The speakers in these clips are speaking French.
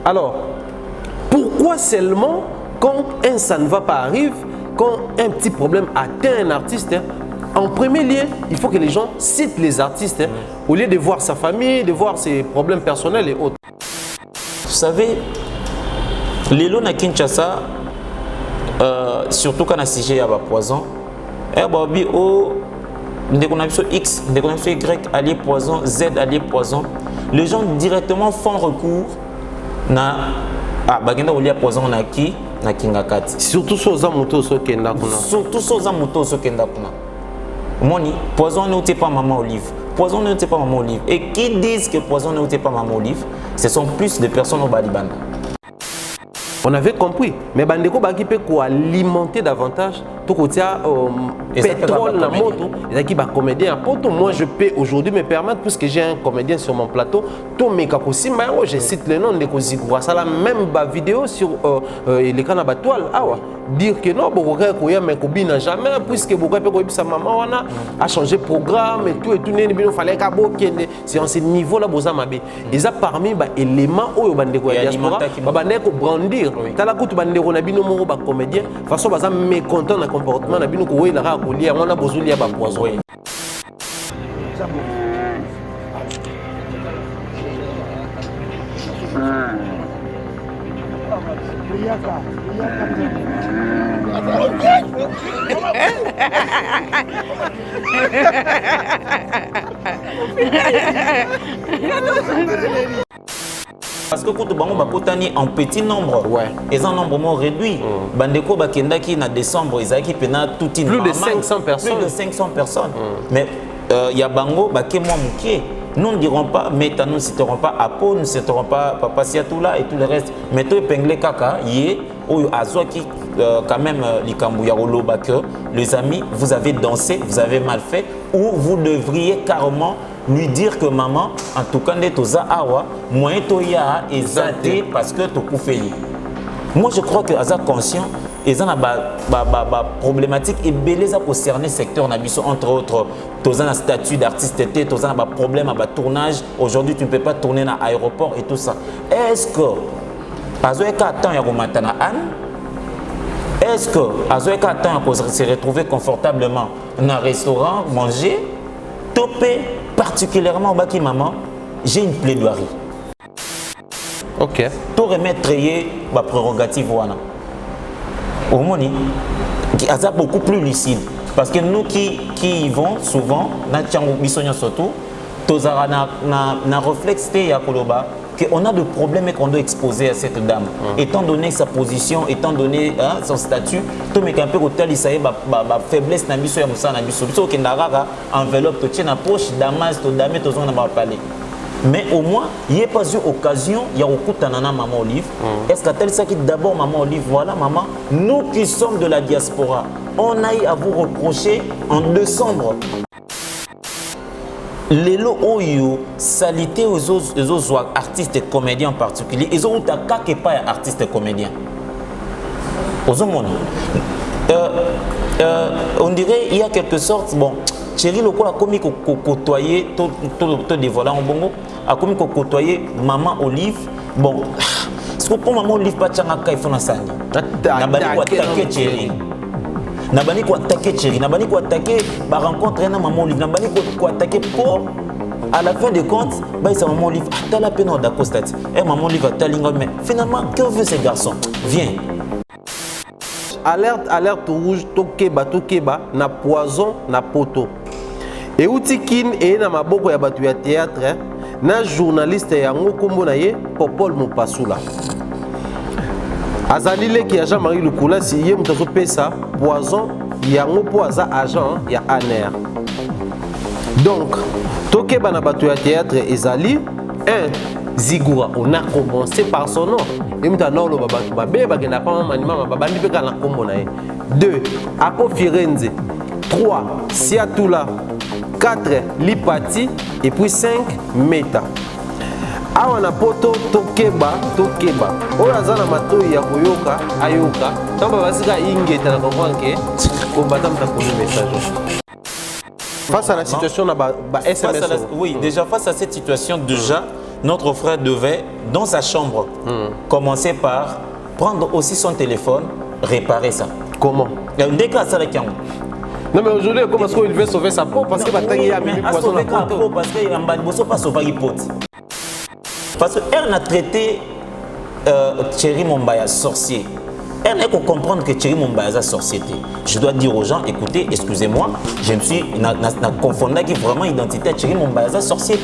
Alors, pourquoi seulement quand ça ne va pas arriver, quand un petit problème atteint un artiste, en premier lieu, il faut que les gens citent les artistes, au lieu de voir sa famille, de voir ses problèmes personnels et autres. Vous savez, les lots à Kinshasa, surtout quand on a sujet à poison, dès qu'on a X, dès qu'on a Y, allié poison, Z, allié poison, les gens directement font recours na bagenda olia poison na ki na kingakati. Surtout sur Zamoto Sokenda kuna. Surtout sur Zamoto Sokenda kuna. Moni, poison ne t'est pas maman olive. Poison ne t'est pas maman olive. Et qui disent que poison ne t'est pas maman olive, ce sont plus de personnes au Balibanda. On avait compris, mais Bandeko Baki peut alimenter davantage tout côté pétrole la moto, et qui va comédien poto. Moi je peux aujourd'hui me permettre, puisque j'ai un comédien sur mon plateau, tout mes caposim, je cite le nom de Kozigura, ça la même vidéo sur les canaux toile, dire que non, beaucoup de mais Kobi n'a jamais, puisque beaucoup de sa maman a changé de programme et tout, il fallait qu'à c'est en ce niveau là, Bozamabe. Et ça parmi les éléments où Bandeko diaspora, Bandeko brandir. Tala kutu bandeko na bino moko ba comédien façon baza mécontent na comportement na bino ko wela ka ko lia mona bozulia ba poison. Parce que quand on en petit nombre, ils ont un nombre réduit. Bandeko Bakendaki en décembre, ils ont toute une plus de 500 personnes. Plus de 500 personnes. Mais il y a Bango, Bakemwa Mouké. Nous ne dirons pas, mais nous ne citerons pas Apo, nous ne citerons pas Papa Siatoula et tout le reste. Mais toi, Pengle Kaka, Yé, ou Azwaki, quand même, les amis, vous avez dansé, vous avez mal fait, ou vous devriez carrément lui dire que maman, en tout cas, toza awa, moyen toya et zate parce que tu coupé. Moi, je crois que Aza conscient, ils ont une problématique et beleza concerner le secteur nabiso entre autres. Toza un statut d'artiste, toza un problème à tournage. Aujourd'hui, tu ne peux pas tourner dans l'aéroport et tout ça. Est-ce que Azoeka attend ya komatana Anne? Est-ce que Azoeka attend à se retrouver confortablement dans un restaurant, manger? Topé particulièrement au Baki Maman, j'ai une plaidoirie. Ok. Tout remettre ma prérogative wana. Au moni, qui est beaucoup plus lucide. Parce que nous qui y vont souvent, na tchango bisonyo surtout, tozara na réflexe te ya koloba qu'on a des problèmes et qu'on doit exposer à cette dame. Étant donné sa position, étant donné son statut, tout le monde peut dire faiblesse na biso ya musa na biso. Biso kendara enveloppe to tient na poche damas to dame to zona ba parler. Mais au moins, il n'y a pas eu occasion, il y a un maman Olive. Est-ce que tel ça qui d'abord maman Olive, voilà maman, nous qui sommes de la diaspora, on a eu à vous reprocher en décembre. Les lots oyo salité aux autres artistes et comédiens en particulier, ils ont attaqué pas artistes et comédiens. Aux hommes, on dirait il y a quelque sorte bon. Chérie, le a commis côtoyer, tout dévoilant en bongo, a commis côtoyer maman Olive. Bon, ce que pour maman Olive, pas tchanga kaifona sani. Nabani ko attaquer chérie. Nabani ko attaquer chérie. Nabani ko attaquer, bah rencontrer na maman Olive. Nabani ko attaquer pour, à la fin de compte, bah c'est maman Olive. T'as la peine d'accoster. Et maman Olive a talingo, mais finalement, que veut ce garçon? Viens. Alerte rouge, tokeba, na poison, na poto. Et Outikin et na maboko ya batu ya théâtre, na journaliste yango kombo na ye Popol Mopasula. Azalile ki agent Marie Lukula si ye mutazo pesa poison yango po aza agent ya ANR. Donc, tokeba na batu ya théâtre ezali Zigura, on a commencé par son nom. Et maintenant, le babatu babé, bagenda pas manima babandi pe kana kombo na ye. 2. Apo Firenze. 3. Siatoula. 4. Lipati. Et puis 5. Meta. Awana poto tokeba. Oyo azana matoi ya koyoka ayoka. Tamba basika ingeta na comprendre que combattant ta connu message. Face à la situation na ba SMS. Oui, déjà face à cette situation déjà notre frère devait, dans sa chambre, commencer par prendre aussi son téléphone, réparer ça. Comment? Dès que ça non mais aujourd'hui, comment est-ce qu'il veut sauver sa peau? Parce qu'il va tailler à Mimi Poisson la peau. Parce qu'il ne pas sauver la peau. Parce qu'elle a traité Thierry Mombaya sorcier. Elle est pour comprendre que Thierry Mombaya est un sorcier. Je dois dire aux gens, écoutez, excusez-moi, je me suis confondu avec vraiment l'identité de Thierry Mombaya est un sorcier.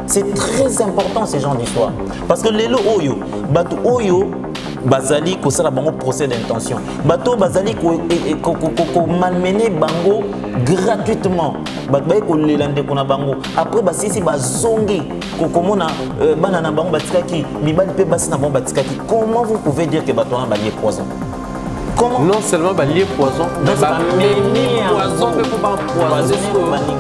C'est très important ce genre d'histoire. Parce que les Oyo, Batu Oyo, Bazali, ko sala bango procès d'intention. Bato Bazali ko malmené bango gratuitement. Bato ko lelande ko na bango. Après basisi bazongi ko komona bana na bango batikaki, mibali pe basi na bango batikaki. Comment vous pouvez dire que bato na balié poison? Comment? Non seulement balié poison, mais balié poison pe pour poison.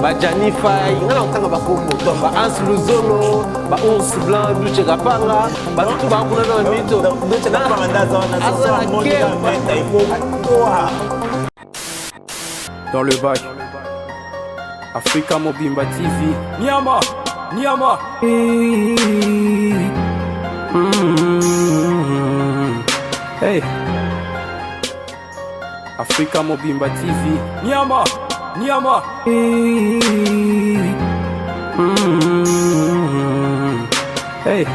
Ba Janify, ngala otanga ba kombo. Ba Ans Luzolo, ba Ours Blanc, Duche Gapanga, ba tout ba kuna na mito. Duche Gapanga ndaza na sasa monde na meta il faut dans le bac. Africa Mobimba TV. Niama, Niama. Hey. Africa Mobimba TV. Niama, Niama. Hey.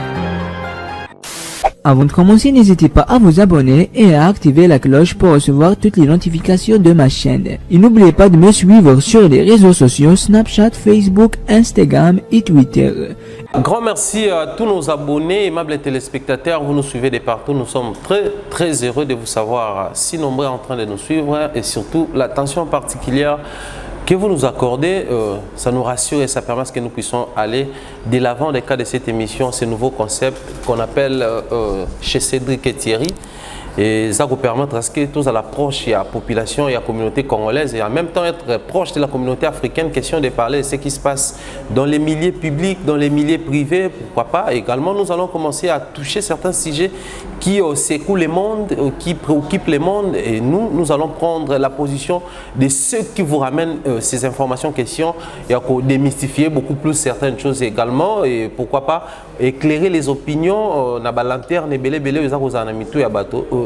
Avant de commencer, n'hésitez pas à vous abonner et à activer la cloche pour recevoir toutes les notifications de ma chaîne. Et n'oubliez pas de me suivre sur les réseaux sociaux Snapchat, Facebook, Instagram et Twitter. Un grand merci à tous nos abonnés, aimables téléspectateurs. Vous nous suivez de partout. Nous sommes très heureux de vous savoir si nombreux en train de nous suivre et surtout l'attention particulière que vous nous accordez. Ça nous rassure et ça permet à ce que nous puissions aller de l'avant des cas de cette émission, ce nouveau concept qu'on appelle chez Cédric et Thierry. Et ça vous permettre à ce que tous à l'approche, il y a la population, il y a la communauté congolaise et en même temps être proche de la communauté africaine, question de parler de ce qui se passe dans les milieux publics, dans les milieux privés, pourquoi pas. Également, nous allons commencer à toucher certains sujets qui secouent le monde, qui préoccupent le monde et nous allons prendre la position de ceux qui vous ramènent ces informations, questions et à démystifier beaucoup plus certaines choses également et pourquoi pas éclairer les opinions na balanterne belé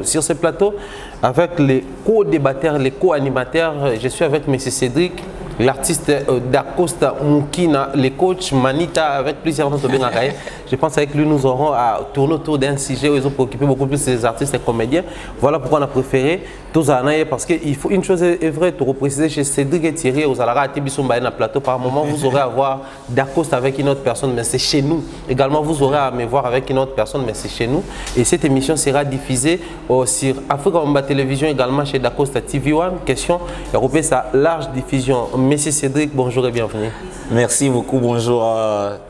sur ce plateau avec les co-débatteurs, les co-animateurs. Je suis avec M. Cédric, l'artiste d'Acosta Moukina, les coachs Manita avec plusieurs autres. Je pense qu'avec lui nous aurons à tourner autour d'un sujet où ils ont préoccupé beaucoup plus les artistes et comédiens. Voilà pourquoi on a préféré tous Anaïe parce qu'il faut une chose est vraie, pour préciser chez Cédric et Thierry aux Alara à Tibisumba na plateau par moment vous aurez à voir d'Acosta avec une autre personne mais c'est chez nous. Également vous aurez à me voir avec une autre personne mais c'est chez nous et cette émission sera diffusée sur Africa Mobimba Télévision également chez d'Acosta TV One. Question et sa large diffusion. Monsieur Cédric, bonjour et bienvenue. Merci beaucoup, bonjour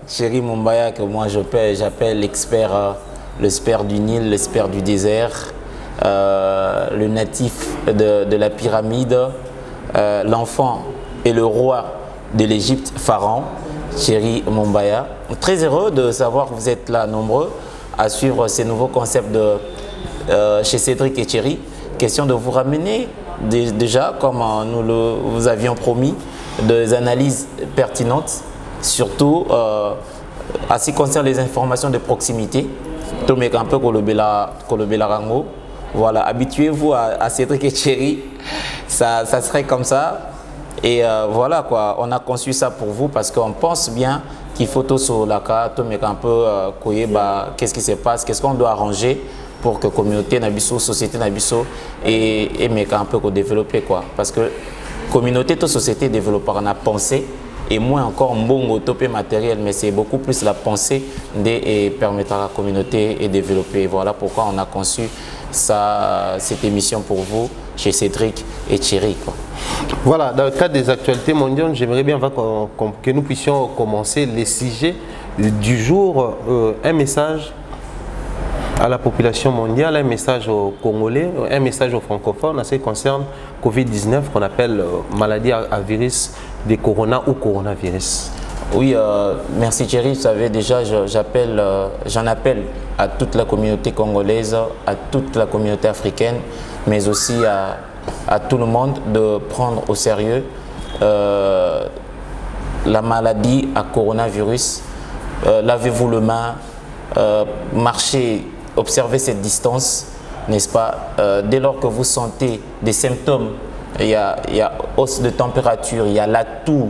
Thierry Mombaya que moi j'appelle l'expert, l'expert du Nil, l'expert du désert, le natif de la pyramide, l'enfant et le roi de l'Égypte, Pharaon, Thierry Mombaya. Très heureux de savoir que vous êtes là nombreux à suivre ces nouveaux concepts chez Cédric et Thierry. Question de vous ramener déjà, comme nous vous avions promis, des analyses pertinentes, surtout à ce qui concerne les informations de proximité. Tomé un peu Rango. Voilà, habituez-vous à Cédric et Thierry, ça serait comme ça. Et voilà quoi, on a conçu ça pour vous parce qu'on pense bien qu'il faut tout sur la carte, mais un peu qu'est-ce qui se passe, qu'est-ce qu'on doit arranger pour que la communauté, la société, et mais un peu développer quoi. Parce que communauté, toute société développera on a pensé et moins encore bon utopie matériel, mais c'est beaucoup plus la pensée et permettre à la communauté de développer. Voilà pourquoi on a conçu cette émission pour vous chez Cédric et Thierry quoi. Voilà, dans le cadre des actualités mondiales, j'aimerais bien que nous puissions commencer les sujets du jour. Un message à la population mondiale, un message aux Congolais, un message aux francophones en ce qui concerne Covid-19 qu'on appelle maladie à virus de corona ou coronavirus. Oui, merci Thierry. Vous savez déjà, j'en appelle à toute la communauté congolaise, à toute la communauté africaine, mais aussi à tout le monde de prendre au sérieux la maladie à coronavirus lavez-vous les mains, marchez, observez cette distance, n'est-ce pas? Dès lors que vous sentez des symptômes, il y a hausse de température, il y a la toux,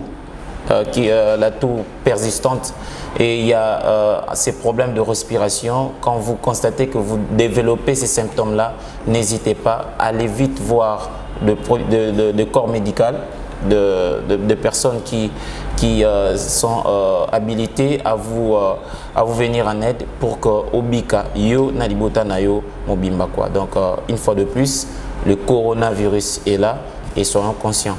la toux persistante, et il y a ces problèmes de respiration. Quand vous constatez que vous développez ces symptômes-là, n'hésitez pas, allez vite voir le corps médical, de personnes qui sont habilitées à vous venir en aide pour que Obika yo nalibota na yo mobimba quoi. Donc une fois de plus, le coronavirus est là et soyons conscients.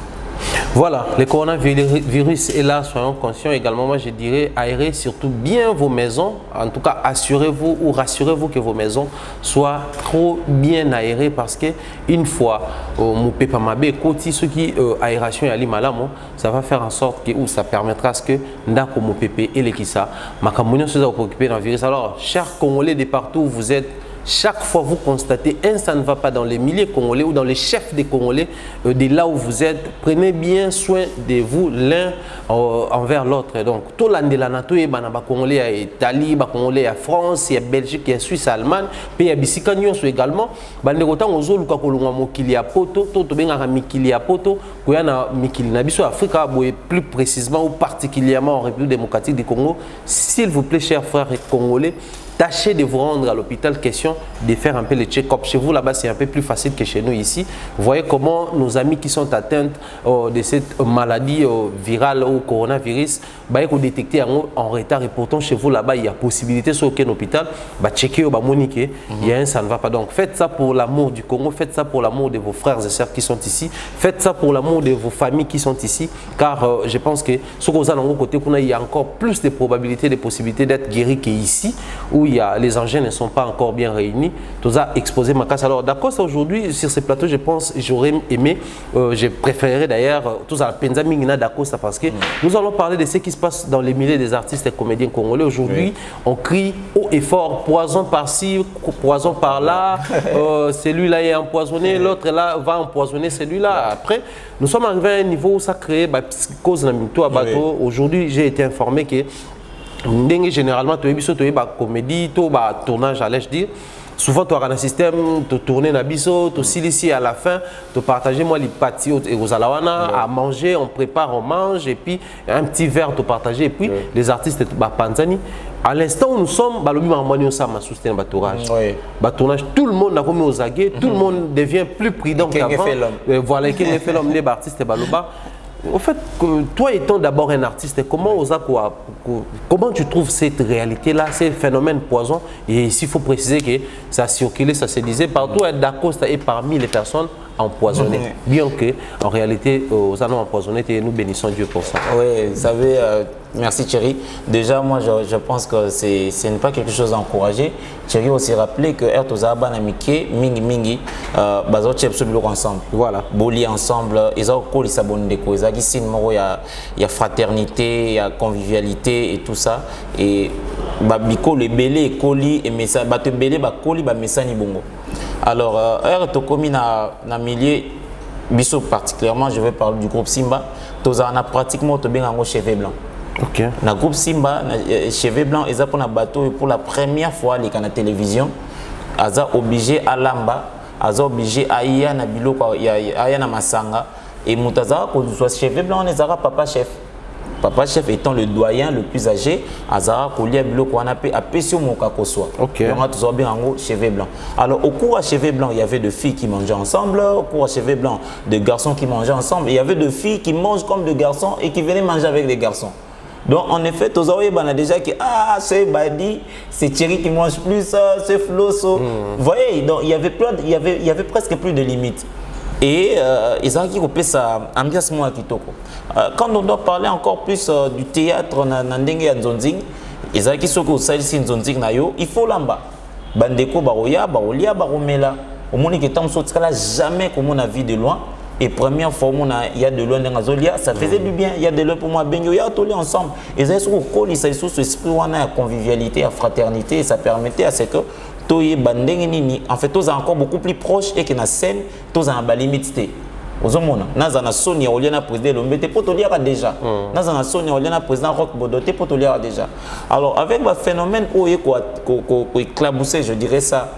Voilà, le coronavirus est là, soyons conscients également. Moi, je dirais aérez surtout bien vos maisons. En tout cas, assurez-vous ou rassurez-vous que vos maisons soient trop bien aérées parce que une fois, mon papa mabé côté ce qui aération et alimalamo, ça va faire en sorte que ou ça permettra à ce que ndako mon pépé et l'équissa, ma camouflage se occuper d'un virus. Alors, chers Congolais de partout où vous êtes, chaque fois vous constatez ça ne va pas dans les milliers Congolais ou dans les chefs des Congolais, de là où vous êtes, prenez bien soin de vous l'un envers l'autre. Donc, tout l'andelanato et banaba Congolais à Italie, Congolais à France, il y a Belgique, il y a Suisse, Allemagne, pays à Bissikanyon également. Banderotan aux autres kolonga mokili ya poto, toto benga mikili ya poto, koyana mikili na biso Afrika plus précisément ou particulièrement en République démocratique du Congo. S'il vous plaît, chers frères congolais, tâchez de vous rendre à l'hôpital, question de faire un peu le check-up. Chez vous, là-bas, c'est un peu plus facile que chez nous ici. Vous voyez comment nos amis qui sont atteints de cette maladie virale ou coronavirus, bah, ils ont détecté en retard. Et pourtant, chez vous, là-bas, il y a possibilité sur aucun hôpital, bah, checker, bah, moniquer. Il y a un, ça ne va pas. Donc, faites ça pour l'amour du Congo, faites ça pour l'amour de vos frères et sœurs qui sont ici, faites ça pour l'amour de vos familles qui sont ici, car je pense que ce qu'on a dans côté, il y a encore plus de probabilités, de possibilités d'être guéri qu'ici, où les engins ne sont pas encore bien réunis. Tout ça exposé ma casse. Alors d'accord, aujourd'hui sur ces plateaux, je pense, j'aurais aimé, j'ai préféré d'ailleurs tout ça penza mingina d'Acosta parce que nous allons parler de ce qui se passe dans les milliers des artistes et comédiens congolais. Aujourd'hui, on crie haut et fort, poison par-ci, poison par-là, celui-là est empoisonné, l'autre là va empoisonner celui-là. Après, nous sommes arrivés à un niveau où ça crée cause de la bateau. Aujourd'hui, j'ai été informé que généralement, tu as comédie, tu as tournage, allais-je dire. Souvent, tu as un système, tu tournes na biso, tu ici à la fin, tu partages moi les pâtis aux alawana, à manger, on prépare, on mange, et puis un petit verre, tu partages, et puis les artistes, Panzani. À l'instant où nous sommes, tournage, tout le monde a commis aux aguets, tout le monde devient plus prudent qu'avant. Voilà, qui fait l'homme, les artistes, Baloba. En fait, toi étant d'abord un artiste, comment tu trouves cette réalité-là, ces phénomènes poison? Et ici, il faut préciser que ça a circulé, ça se disait partout, d'Acosta est parmi les personnes empoisonnées. Bien que, en réalité, aux anneaux empoisonnés, et nous bénissons Dieu pour ça. Oui, vous savez, merci Thierry. Déjà, moi, je pense que ce n'est pas quelque chose à encourager. Thierry aussi rappelé que Ertozaba Namike, Mingi Mingi, Bazo Tchepsublo ensemble. Voilà. Boli ensemble, ils ont collé sa bonne déco. Ils ont dit il y a fraternité, il y a convivialité et tout ça. Et Babiko, le belé, Koli, et Messa, Bate belé, Bakoli, Messani Bongo. Alors, Ertokomi na milieu, Bissot particulièrement, je vais parler du groupe Simba. On a pratiquement un cheveux blanc. Ok. Le groupe Simba, cheveux blancs, ils ont pris un bateau pour la première fois à la télévision. Ils ont obligé à Lamba, ils ont obligé à Iyana Bilo, à Iyana Masanga. Et Moutaza, quand soit cheveux blancs, on est papa chef. Papa chef étant le doyen le plus âgé, Azara Kolia Bilo Kouanape a Pessio Mokakoswa. Ok. On a toujours bien en cheveux blancs. Alors au cours à cheveux blancs, il y avait deux filles qui mangeaient ensemble. Au cours à cheveux blancs, des garçons qui mangeaient ensemble. Il y avait deux filles qui mangent comme des garçons et qui venaient manger avec des garçons. Donc en effet, tous on a déjà que c'est Badi, c'est Thierry qui mange plus, c'est Flosso. Vous voyez, donc il y avait presque plus de limites. Et ils ont dit que ça ambiance moi kitoko. Quand on doit parler encore plus du théâtre Nandenge et Nzonzing, ils ont dit que ça ici Nzonzing nayo, il faut lamba. Bandeko baroya, barolia, baromela. Au monde qui tombe sur là jamais comme on a vu de loin. Et première fois il y a de loin dans Azolia, ça faisait du bien. Il y a de loin pour moi Benyo, il y a tous les ensemble. Et ça ils ont ça ce esprit on a convivialité, à fraternité, et ça permettait à ce que en fait, tous sont encore beaucoup plus proches et que la scène, tous ont une limite. ozomona naza na Sonia Oliana président Lombete potoliaka déjà naza na Sonia Oliana président Rock Bodoté potoliaka déjà. Alors avec le phénomène oye ko éclabousser je dirais ça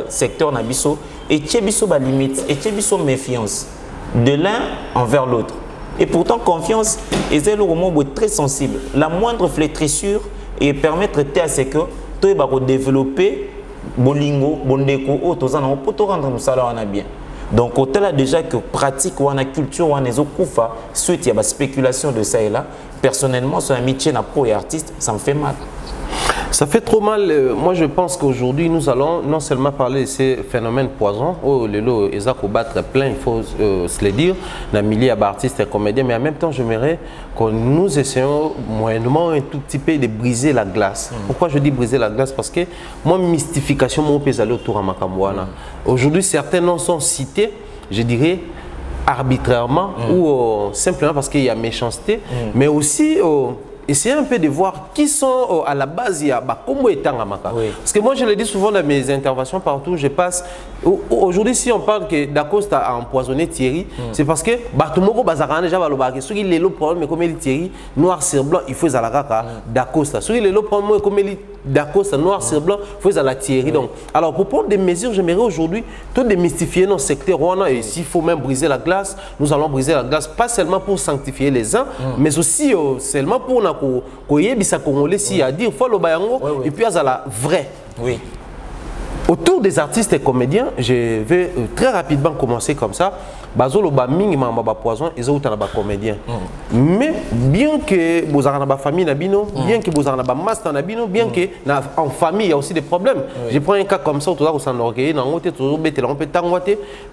secteur na biso et biso ba limite et biso méfiance de l'un envers l'autre. Et pourtant confiance est le mot très sensible. La moindre flétrissure et permettre à ce que tu va développer bolingo bondeko o tozana pour te rendre musala na bien. Donc, au là déjà que pratique ou en culture ou en ezokoufa, suite il y a spéculation de ça et là, personnellement, son amitié n'a pas artiste, ça me fait mal. Ça fait trop mal. Moi, je pense qu'aujourd'hui, nous allons non seulement parler de ces phénomènes poison, oh, les lots, ils ont battre plein, il faut se le dire, dans le milieu d'artistes et comédiens, mais en même temps, j'aimerais que nous essayons moyennement un tout petit peu de briser la glace. Pourquoi je dis briser la glace? Parce que moi, mystification, mon pays aller autour à Makamouana. Aujourd'hui, certains noms sont cités, je dirais, arbitrairement ou simplement parce qu'il y a méchanceté, mais aussi essayez un peu de voir qui sont à la base, il y a comment est Tangamaka. Parce que moi je le dis souvent dans mes interventions partout, je passe. Aujourd'hui, si on parle que Dacosta a empoisonné Thierry, c'est parce que Batumoko Bazarane déjà balobaki. Ceux qui les problème mais comme il Thierry noir sur blanc, il faut Zalakaka Dacosta. Ceux qui les problème comme il Dacosta noir sur blanc, il faut Zala Thierry. Donc, alors pour prendre des mesures, j'aimerais aujourd'hui tout démystifier nos secteurs Rwanda et s'il faut même briser la glace, nous allons briser la glace pas seulement pour sanctifier les uns, mais aussi seulement pour Koyebisa Congolais si à dire faut le bayango et puis à la vraie. Oui. Autour des artistes et comédiens, je vais très rapidement commencer comme ça. Bazolo ba mingi mamba poison, ils ont autant ba comédiens. Mais bien que vous avez une famille nabino, bien que vous avez un master nabino, bien que en famille il y a aussi des problèmes. Je prends un cas comme ça, tout ça, vous s'en orgueillez,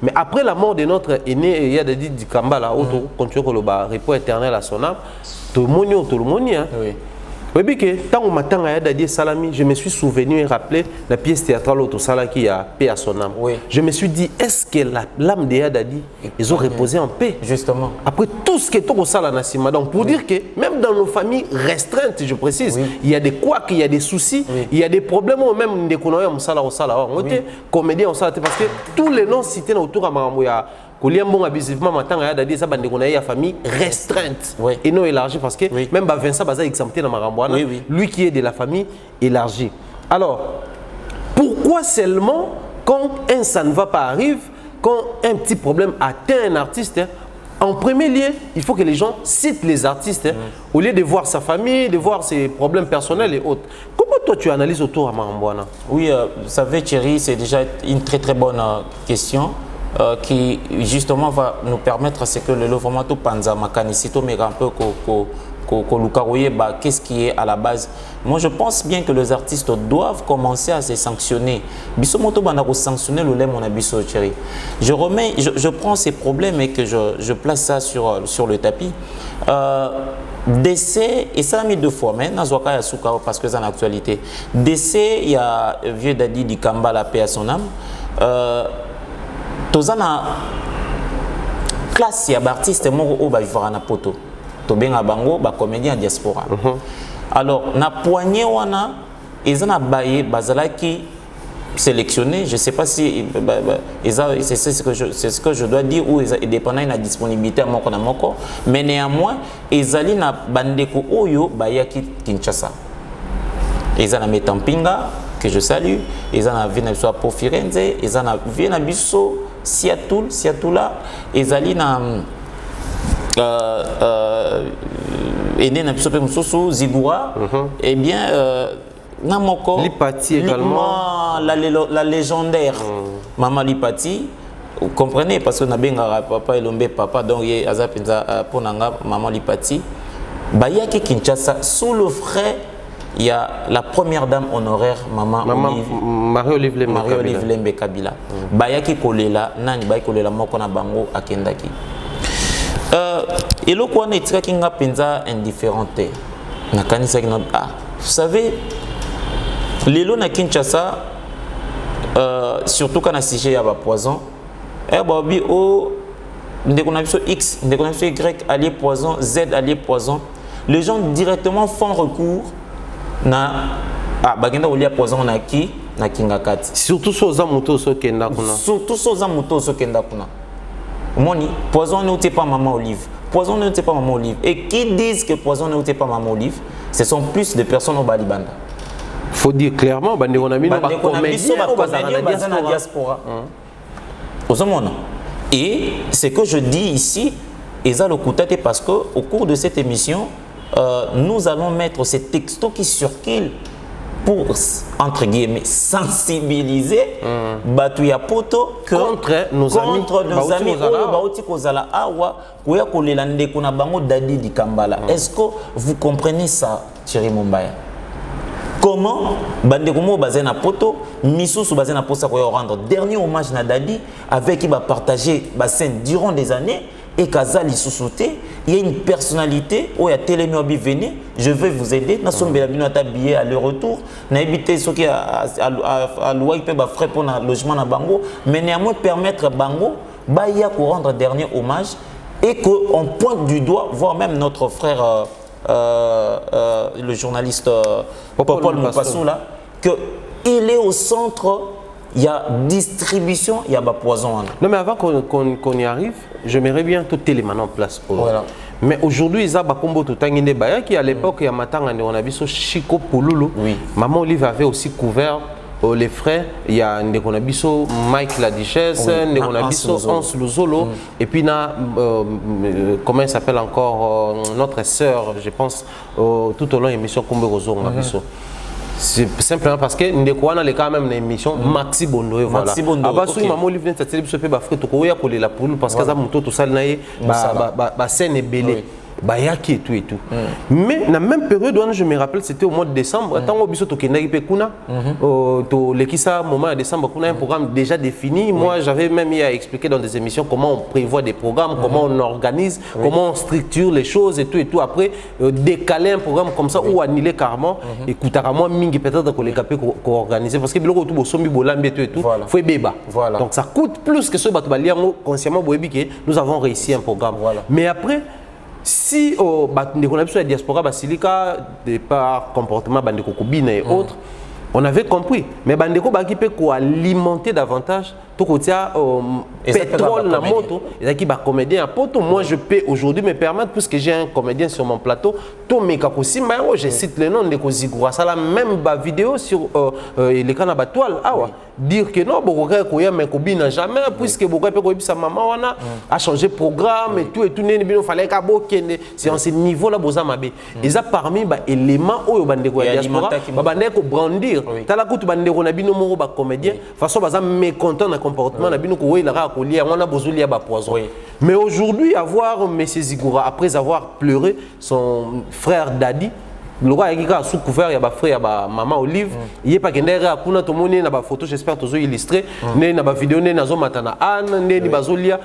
mais après la mort de notre aîné, il y a des dit du Kambala, auto continue que le repos éternel à son âme. Tout le monde, oui, que tant au matin à Salami, je me suis souvenu et rappelé la pièce théâtrale Auto Sala qui a paix à son âme. Je me suis dit, est-ce que l'âme de Yadadi, ils ont reposé en paix? Justement. Après tout ce qui est au Sala Nassima. Donc pour dire que même dans nos familles restreintes, je précise, il y a des couacs, il y a des soucis, il y a des problèmes, même des conoyens au Sala au Sala. On était comédien au Sala parce que tous les noms cités autour à Maramouya. Bon abusivement maintenant ça a famille restreinte et non élargie parce que même Vincent Baza exempté dans Marambouana, lui qui est de la famille élargie. Alors pourquoi seulement quand un ça ne va pas arriver, quand un petit problème atteint un artiste, en premier lieu, il faut que les gens citent les artistes au lieu de voir sa famille, de voir ses problèmes personnels et autres. Comment toi tu analyses autour à Marambouana? Oui, vous savez Thierry, c'est déjà une très très bonne question. Qui justement va nous permettre à ce que le vraiment tout panza makanisito mais un peu qu'est-ce qui est à la base. Moi je pense bien que les artistes doivent commencer à se sanctionner. Bisomoto banako sanctionner le lait mon abisso Thierry. Je prends ces problèmes et que je place ça sur le tapis. Décès, et ça a mis 2 fois, mais Nazwaka Yasuka parce que c'est en actualité. Décès, il y a vieux Dadi du Kamba, la paix à son âme. Tozana classe ya artiste moko o ba vivra na poto to benga bango ba comédien diaspora. Alors na poignée wana ezana baye bazalaki sélectionné, je sais pas si c'est ce que je dois dire ou dépendant de la disponibilité à moko na moko, mais néanmoins ezali na bandeko oyo bayaki Kinshasa. Ezana Metampinga que je salue, ezana vina biso po Firenze, ezana vina biso Siatoula, ezali na ene na biso pe mususu Zigura, et bien Namoko Lipati également, la légendaire Maman Lipati, vous comprenez parce que nabenga papa elombe papa donc ye azapenza ponanga Maman Lipati bayaki Kinshasa sous le frais. Il y a la première dame honoraire, Marie-Olive Lembe Kabila. Bayaki kolela, nani bayi kolela moko na bango akendaki. Et le quoi n'est pas kinga penza indifférenté. Na kanisa kino vous savez, lelo na Kinshasa, surtout quand on a sujet à poison, babi o ndekonabiso X, ndekonabiso Y allié poison, Z allié poison. Les gens directement font recours na bagenda olia poison na ki na kingakati surtout soza moto so kenda kuna surtout soza moto so kenda kuna Moni, poison ne pas maman Olive. Poison ne pas maman Olive. Et qui disent que poison ne pas maman Olive, ce sont plus de personnes au Balibanda. Il faut dire clairement, on a mis dans la diaspora. Et ce que je dis ici, parce qu'au cours de cette émission, nous allons mettre ces textos qui circulent pour, entre guillemets, sensibiliser Batouya Poto contre nos amis Est-ce que vous comprenez ça, Thierry Mumbaya? Comment Bandekomo Bazena Poto, Missous Bazena Posa rendre dernier hommage à Dadi avec qui va partager la scène durant des années et Kazali Sousouté, il y a une personnalité où il y a Télémiobi venez, je vais vous aider. Nous sommes billet à leur retour. Nous avons évité ce qui a loué frais pour le logement à Bango, mais néanmoins permettre à Bango de rendre dernier hommage et qu'on pointe du doigt, voire même notre frère. Le journaliste Popol Mopassou là, qu'il est au centre, il y a distribution, il y a poison. Non mais avant qu'on y arrive, j'aimerais bien tout téléman en place. Voilà. Mais aujourd'hui, il y a Bakombo Totangine Baya qui à l'époque, il y a Matanga, on a vu ce Chico Pouloulou. Oui. Maman Olive avait aussi couvert les frères, il y a Ndekonabiso, Mike la Duchesse, Ndekonabiso, Hans Luzolo, et puis comment il s'appelle encore notre sœur, je pense, tout au long de l'émission Kombe Rozo, c'est simplement parce que Ndekwana est quand même une émission Maxi Bondo, voilà. Maxi Bondo. Abasu Maman Olive vient de s'attirer peu bafre to koya ko la poule parce que ça monto tout ça naé ba scène est belé. Bayaki et tout et tout. Mais dans la même période, je me rappelle, c'était au mois de décembre. Tant que tu as moment de décembre, on a un programme déjà défini. Moi, j'avais même à expliquer dans des émissions comment on prévoit des programmes, comment on organise, comment on structure les choses et tout et tout. Après, décaler un programme comme ça ou annuler carrément. Écoute, à moi, mingi peut-être que les capés organiser parce que le retour au sommet bolambi et tout et tout. Faut béba. Donc ça coûte plus que ce batoubalia consciemment nous avons réussi un programme. Mais après. Si la diaspora Basilika, de par comportement Bandeko Koubine et autres, on avait compris. Mais Bandeko Baki peut alimenter davantage tout côté pétrole dans la moto. Et qui va comédien à poto. Moi, je peux aujourd'hui me permettre, puisque j'ai un comédien sur mon plateau, tout mes kakosi, je cite le nom de Kozigura. Ça la même vidéo sur les canaux à toile. Dire que non, beaucoup de n'a jamais, puisque beaucoup de sa maman a changé de programme et tout, il fallait qu'il c'est en ce niveau-là, et ça parmi les éléments où Bandeko diaspora, Bandeko brandir. Tala kutu Bandeko na bino moro ba comédien, façon baza mécontent na comportement na bino ko il a kolia, on a besoin de poison. Mais aujourd'hui, avoir M. Zigura, après avoir pleuré son frère Dadi, le roi a sous couvert, il y a frère, maman Olive, il n'y a pas qu'il y a tout le monde, il y a des photos, j'espère que vous avez illustré, il y a des vidéos, il y a des matana Anne, il y a des basolia.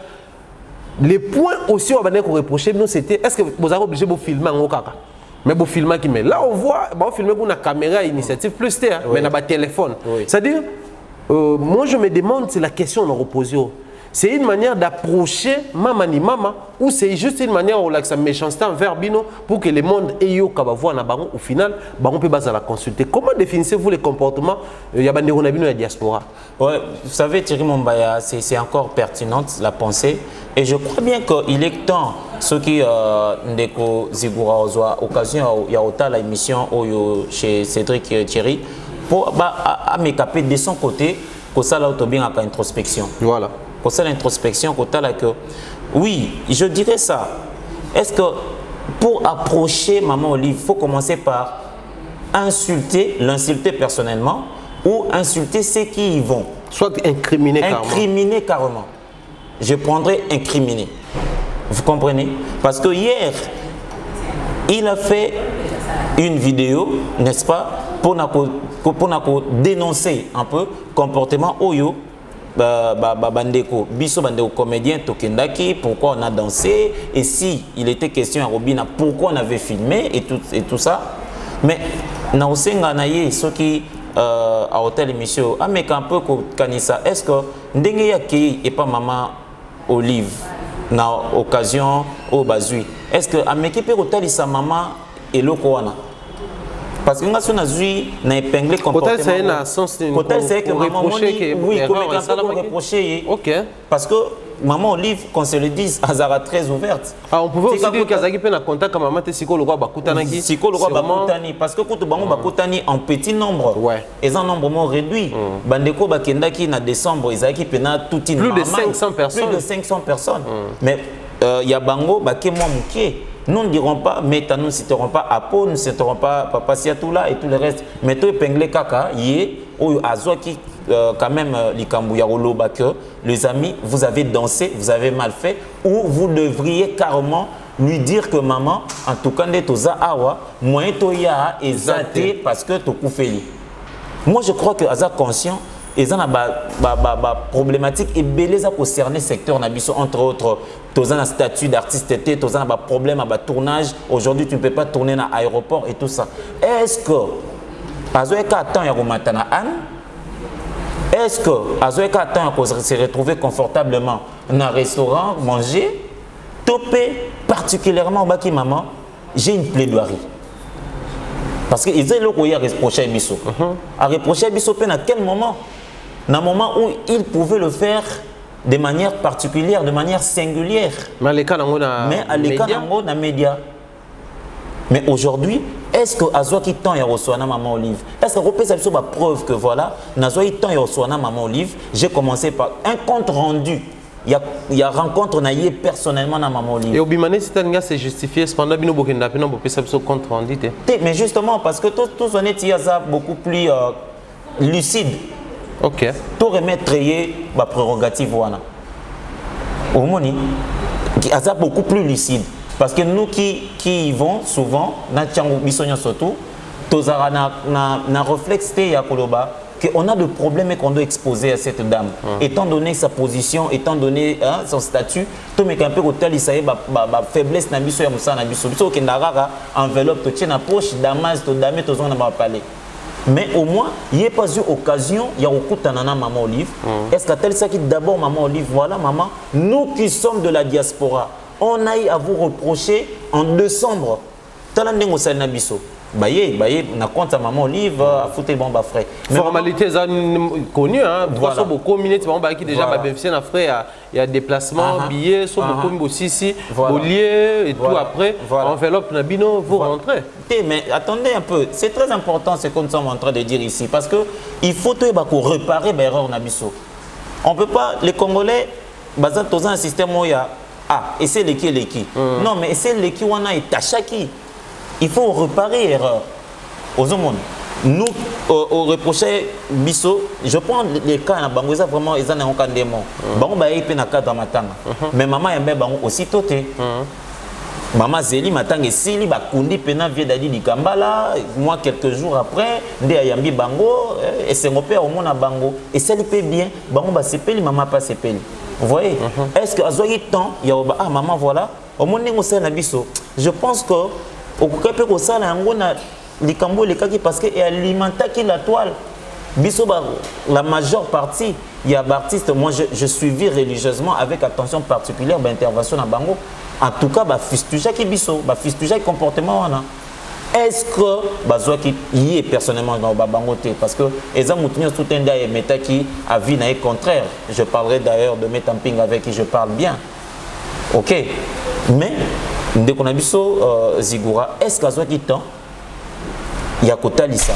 Les points aussi qu'on reprochait, c'était est-ce que vous avez obligé de filmer en Okaka? Mais vous filmez qui met. Là, on voit, on filme avec une caméra initiative plus terre, mais on a un téléphone. C'est-à-dire, moi je me demande, c'est la question qu'on a reposée. C'est une manière d'approcher maman ni maman ou c'est juste une manière où la méchanceté envers Bino pour que le monde ait eu au final, on peut la consulter. Comment définissez-vous les comportements de la diaspora? Ouais, vous savez, Thierry Mumbaya, c'est encore pertinente la pensée. Et je crois bien qu'il est temps, ceux qui Ndeko Zigura ont occasion, il y a l'émission chez Cédric Thierry, pour m'écaper de son côté, pour ça, là, bien à introspection. Voilà. Pour ça, l'introspection, oui, je dirais ça. Est-ce que pour approcher Maman Olive, il faut commencer par l'insulter personnellement ou insulter ceux qui y vont? Soit incriminer carrément. Incriminer carrément. Je prendrais incriminer. Vous comprenez? Parce que hier, il a fait une vidéo, n'est-ce pas, pour dénoncer un peu le comportement Oyo. Bandeko, biso bandeko comédien Tokendaki, pourquoi on a dansé, et si il était question à Robina, pourquoi on avait filmé et tout ça. Mais na osenga na ye ceux qui à hôtel émission mais un peu kanisa, est-ce que ndenge yaki et pas maman Olive na occasion au bazui, est-ce que ameki pe hôtel sa maman et lokoana? Parce que nous avons épinglé comportement. C'est un sens c'est que maman oui, reproché. Parce que maman Olive, qu'on se le dise, Azara très ouverte. Ah, on pouvait aussi dire qu'Azaki peut contact comme maman Siko le roi Bakutanaki. Siko le roi Bakutani, parce que quand tu Bakutani en petit nombre, et un nombre moins réduit. Bandeko Bakendaki na décembre, Izaki pena tout une plus de 500 personnes. Plus de 500 personnes. Mais il y a Bango, Baké moi Mouké. Nous ne dirons pas, mais nous ne citerons pas Apo, nous ne citerons pas Papa Siatoula et tout le reste. Mais toi, Pengle Kaka, yé, ou Azwaki, quand même, Likambouya Oloba, que les amis, vous avez dansé, vous avez mal fait, ou vous devriez carrément lui dire que maman, en tout cas, Netoza Awa, moi, Toya, et Zate, parce que tu Koufeli. Moi, je crois que Azak conscient, et ça a problématique et beleza concerner secteur nabiso entre autres tous un statut d'artiste était tous un problème à tournage aujourd'hui tu ne peux pas tourner dans l'aéroport et tout ça est-ce que azoeka attend ya komatana an est-ce que azoeka attend ya se retrouver confortablement dans un restaurant manger topé particulièrement au baki maman j'ai une plaidoirie parce que ils ont eu à reprocher Bisso à reprocher Bisso à quel moment dans un moment où il pouvait le faire de manière particulière, de manière singulière. Mais à l'écart dans les médias. Mais aujourd'hui, est-ce que Azwa qui tend à recevoir maman Olive? Est-ce que repère ça la preuve que voilà, Nazwa qui tend à recevoir maman Olive, j'ai commencé par un compte rendu. Il y a rencontre naïe personnellement dans maman Olive. Et au Bimane, c'est justifié cependant bino bokenda pino bo pesa so compte rendu. Mais justement parce que tout on est beaucoup plus lucide. Ok. Tout remettre ma prérogative wana. Au moni, qui a beaucoup plus lucide. Parce que nous qui y vont souvent, dans Tchango Bissonio surtout, tous na réflexe ya koloba qu'on a des problèmes et qu'on doit exposer à cette dame. Étant donné sa position, étant donné son statut, tout me campé hôtel il s'est faiblesse na biso ya musa na biso. Biso kendara enveloppe to tient na poche damas to dame to zona ba parler. Mais au moins, il n'y a pas eu occasion, il y a beaucoup de maman Olive. Est-ce que tel ça qui d'abord maman Olive, voilà maman, nous qui sommes de la diaspora, on a eu à vous reprocher en décembre. Talandeng au Salnabiso. Baye, na compte à maman Olive, à foutre bon bas frais. Formalité connue, hein. Voilà. Beaucoup minutes, qui déjà bénéficié d'un frais, il y a déplacement, billets, beaucoup aussi, bollier et tout après, enveloppe nabino, vous rentrez. Mais attendez un peu, c'est très important ce que nous sommes en train de dire ici, parce que il faut réparer l'erreur nabiso. On peut pas, les Congolais, basé dans un système où il y a et c'est l'équipe. Non, mais c'est l'équipe où on a été il faut réparer l'erreur. Aux hommes, nous, au reprocher Bisso, je prends les cas, ils ont vraiment ils ont un cas de démon. Bango ba yé na cadre matanga. Mais maman aimait bango aussi toté. Maman Zéli matanga sili ba kundi pena vie dadi di Kambala. Moi quelques jours après, ndé ayambi bango et c'est mon père au monde à bango et ça lui paie bien. Bango ba sepeli maman pas sepeli. Vous voyez? Est-ce que azoyi temps il y a maman voilà au monde ngosé na Bisso. Je pense que au cas où ça na ngona likambo le kaki parce que et alimenta qui la toile biso la majeure partie il y a artistes moi je suivis religieusement avec attention particulière d'intervention à bango en tout cas ba fistuja qui biso ba fistuja comportement wana est-ce que bazwa qui y est personnellement dans ba bango té parce que eza mutunyo tout un day meta qui a vie na contraire je parlerai d'ailleurs de Metamping avec qui je parle bien OK mais dès qu'on a biso Zigura est-ce que bazwa qui temps il y a Kota Lissa.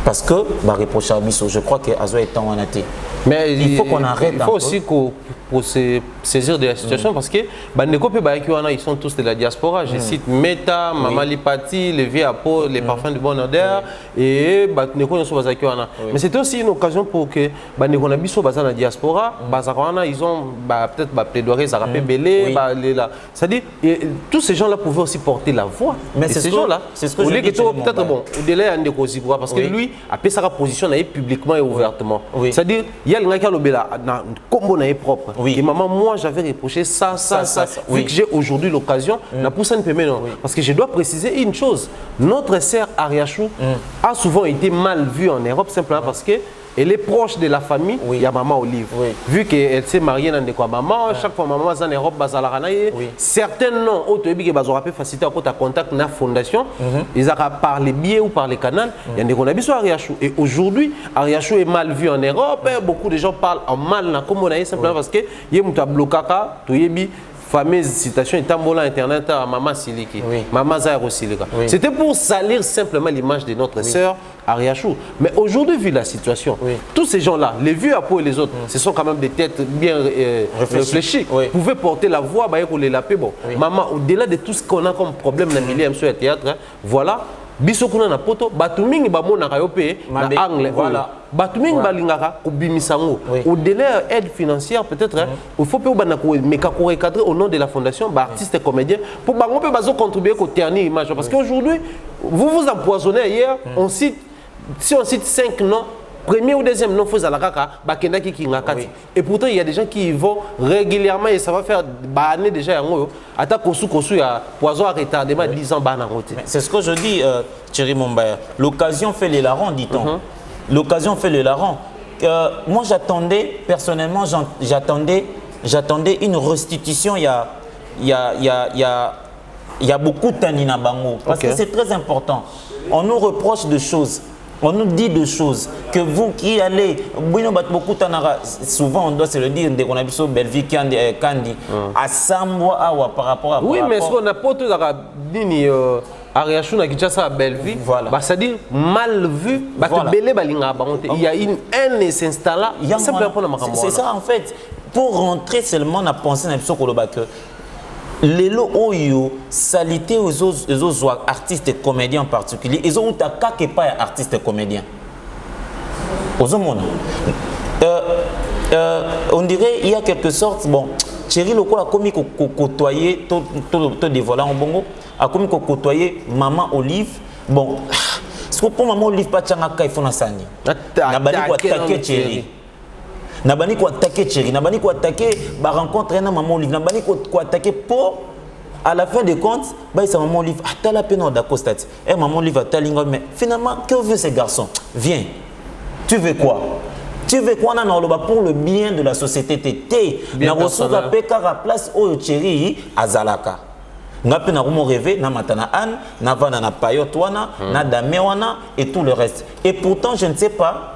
Parce que, reproche à Bisso, je crois que Azo est en anaté. Mais il faut qu'on arrête. Il faut aussi pour se saisir de la situation parce que ils sont tous de la diaspora. Je cite Meta, Mama Lipati, les Viapo, les parfums de bonne odeur et mais c'est aussi une occasion pour que Bandeko Nabiso dans la diaspora, ils ont peut-être plaidoyer, ça rappelle Belé, c'est-à-dire tous ces gens-là pouvaient aussi porter la voix. Mais c'est ces gens-là, c'est ce que je dis. Peut-être bon, au-delà de Kozibwa parce que lui a fait sa position publiquement et ouvertement. C'est-à-dire il y a le gars qui a le combo propre. Et maman, moi j'avais reproché ça. Vu que j'ai aujourd'hui l'occasion, parce que je dois préciser une chose. Notre sœur Ariachou a souvent été mal vue en Europe simplement parce que elle est proche de la famille, Oui. il y a maman Olive. Oui. Vu qu'elle s'est mariée dans des quoi maman, chaque fois maman est en Europe, Oui. certains noms, autres qui ont facilité à contact na fondation, ils ont par les billets ou par les canaux, il y a des qu'on a besoin Ariachou. Et aujourd'hui, Ariachou est mal vu en Europe, beaucoup de gens parlent en mal, comme on a simplement parce que il y a un blocaka, tu y fameuse citation est en internet à Maman Siliki, Oui. Maman Zahiro Silika. Oui. C'était pour salir simplement l'image de notre sœur Ariachou. Mais aujourd'hui, vu la situation, Oui. tous ces gens-là, les vieux à et les autres, ce sont quand même des têtes bien réfléchies. Oui. Pouvaient porter la voix, pour les laper. Bon, Oui. maman, au-delà de tout ce qu'on a comme problème dans le milieu sur le théâtre, hein, voilà. Biso kuna na poto batumingi ba mona kayope na angle voilà. batumingi balingaka kubimisango Oui. au-delà aide financière peut-être il faut que bana ko meka ko recadrer au nom de la fondation artistes et comédiens pour bango pe bazo contribuer ko ternir image parce qu'aujourd'hui vous vous empoisonnez hier on cite si on cite 5 noms premier ou deuxième nom faut zalakaka bakenda ki ngakati et pourtant il y a des gens qui y vont régulièrement et ça va faire baner déjà yango ata kosu ya poison à retardement 10 ans bana ngote. C'est ce que je dis, Thierry Mombaya. L'occasion fait les larrons, dit-on. L'occasion fait les larrons. Moi, j'attendais, personnellement, j'attendais une restitution il y a beaucoup de Tanina Bango. Parce que c'est très important. On nous reproche de choses. On nous dit des choses que vous qui allez, souvent on doit se le dire, dès qu'on a vu sur Belleville, Kandi, à Samboa, par rapport à. Oui, mais ce qu'on n'a pas tout dit, Ariachou na Kinshasa à Belleville, voilà. Bah, c'est-à-dire mal vu, bah, Voilà. Il y a une haine qui s'installe là. C'est ça en fait. Pour rentrer seulement dans la pensée que les lots oyo salité aux autres artistes et comédiens en particulier, ils ont attaqué pas artistes et comédiens. Aux hommes, on dirait il y a quelque sorte bon. Thierry Loko a commis côtoyer tout dévoilant en bongo a commis côtoyer maman Olive bon parce que pour maman Olive pas tchangaka il faut na sani na bani ko attaquer Thierry na bani ko attaquer Thierry na bani ko attaquer ba rencontre na maman Olive na bani ko attaquer pour à la fin des comptes bah c'est maman Olive attends la peine d'acostat et maman Olive a talinga mais finalement que veut ces garçons viens tu veux quoi. Tu veux quoi pour le bien de la société tété na resoka peka la place au Thierry azalaka ngapi na rumo rêver na matana an na vana na payot wana na dame wana et tout le reste et pourtant je ne sais pas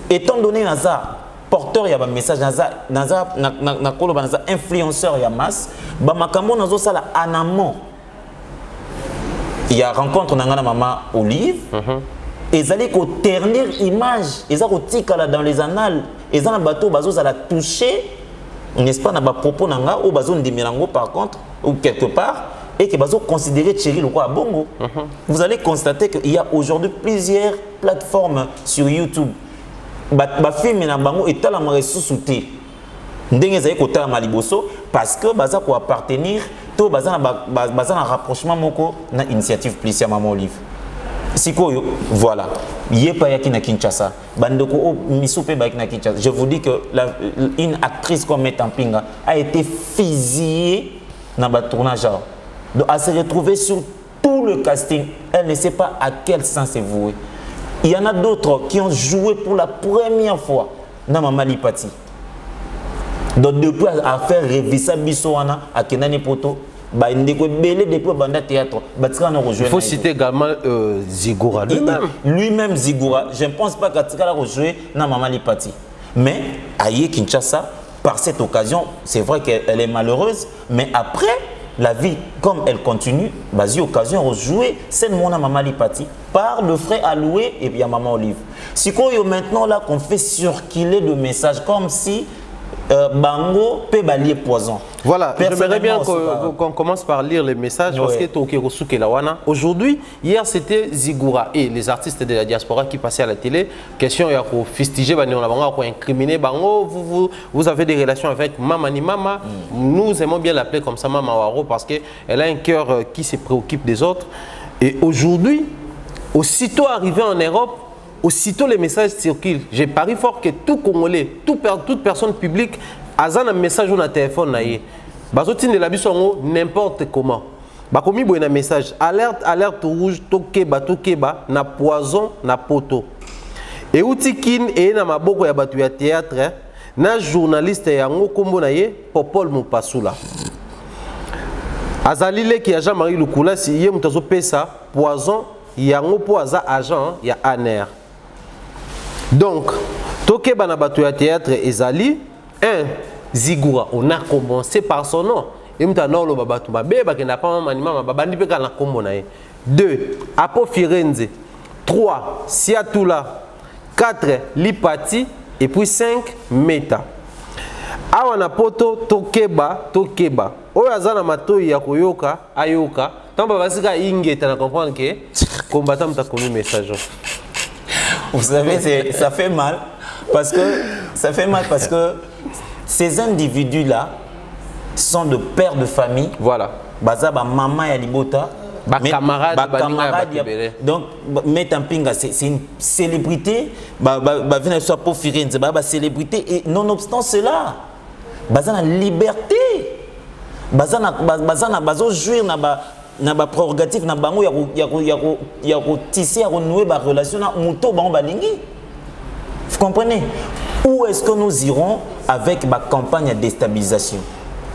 étant donné naza porteur ya ba message naza na koloba naza influenceur ya masse ba makambo nazo sala en amont il y a rencontre na ngana maman Olive et ça ko ternir image et ça ko tikala dans les annales et ça na bateau bazo ça la toucher n'est-ce pas na ba propos nanga ou bazo ndimirango par contre ou quelque part et que bazo considérer Thierry Loko à bongo vous allez constater qu'il y a aujourd'hui plusieurs plateformes sur YouTube ba film na bango et tala ma ressources ndenge za ko tala maliboso parce que baza ko appartenir to baza na rapprochement moko na initiative police ya maman Olive. Sikoyo, voilà. Yepa yaki na Kinshasa. Bandoko o misupe ba na Kinshasa. Je vous dis que une actrice comme Metampinga a été fusillée dans le tournage. Donc elle s'est retrouvée sur tout le casting. Elle ne sait pas à quel sens c'est voué. Il y en a d'autres qui ont joué pour la première fois dans Maman Lipati. Donc depuis à faire Revisa Bissoana à Kenani Poto. Il faut citer également Zigura lui-même Zigura, je ne pense pas qu'il a rejoué dans Maman Lipati. Mais Aïe Kinshasa, par cette occasion, c'est vrai qu'elle est malheureuse, mais après, la vie, comme elle continue, il y a occasion de rejouer cette Maman Lipati par le frais alloué et puis à Maman Olive. Si maintenant là qu'on fait circuler le message comme si Bango peut balayer poison. Voilà, j'aimerais bien qu'on commence par lire les messages parce que aujourd'hui, hier c'était Zigura et les artistes de la diaspora qui passaient à la télé. Question il y a fustiger, incriminer Bango, vous avez des relations avec Mama ni Mama. Nous aimons bien l'appeler comme ça Mama Waro parce qu'elle a un cœur qui se préoccupe des autres. Et aujourd'hui, aussitôt arrivé en Europe, aussitôt les messages circulent. J'ai pari fort que tout Congolais, toute personne publique a un message sur le téléphone. Bazotine de la bisongo n'importe comment. Bakomi boy na message alerte rouge tokeba na poison na poto. Et Outikin et na maboko ya batu ya théâtre, na journaliste yango kombo na ye Popol Mupasula. Azalile qui a Jean-Marie Lukula si yé mutazo pesa poison yango po aza agent ya ANER. Donc, toke bana batu ya théâtre ezali un Zigura, on a commencé par son nom. Et mutano lo babatu babe bakenda pa manima babandi pe kana kombo na ye. 2 Apo Firenze. 3 Siatula. 4 Lipati et puis 5 Meta. Awa na poto tokeba. Oyo azana matoi ya koyoka ayoka. Tamba basika ingeta na comprendre que combattant m'a connu message. Vous savez, ça fait mal parce que ces individus là sont de pères de famille. Voilà. Baza ba maman ya libota. Camarade, donc Metampinga c'est une célébrité venir soit pour Firenze célébrité et nonobstant cela baza na liberté baza jouir na ba prérogative na bango ya ko tisser ya renouer ba relation na muto bango balingi. Vous comprenez? Où est-ce que nous irons avec ma campagne de déstabilisation?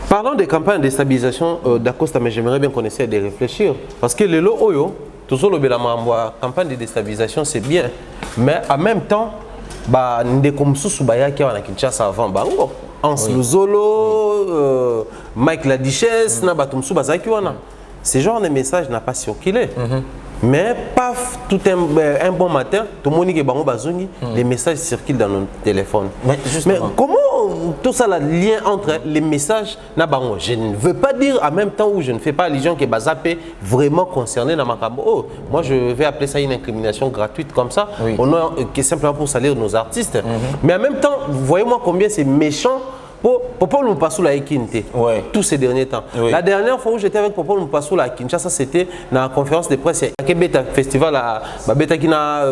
Parlons des campagnes de déstabilisation d'Acosta, mais j'aimerais bien qu'on essaie de réfléchir. Parce que le lot oyo, tout ça, le campagne de déstabilisation, c'est bien. Mais en même temps, Ndekomsu Subaya qui est en Kinshasa avant, Hans Luzolo, Mike la Duchesse, Nabatumsu Bazaki wana. Ce genre de message n'a pas circulé. Mais paf, tout un bon matin, tout le monde qui est bazongi, les messages circulent dans nos téléphones. Mais comment tout ça, le lien entre les messages, je ne veux pas dire en même temps où je ne fais pas allusion que Bazapé vraiment concerné dans ma cambo. Oh, moi je vais appeler ça une incrimination gratuite comme ça, qui est simplement pour salir nos artistes. Mais en même temps, voyez-moi combien c'est méchant. Popol Mupasula et Kinte, tous ces derniers temps. La dernière fois où j'étais avec Popol Mupasula à Kinshasa, c'était dans la conférence de presse. Il y a un festival à Betakina,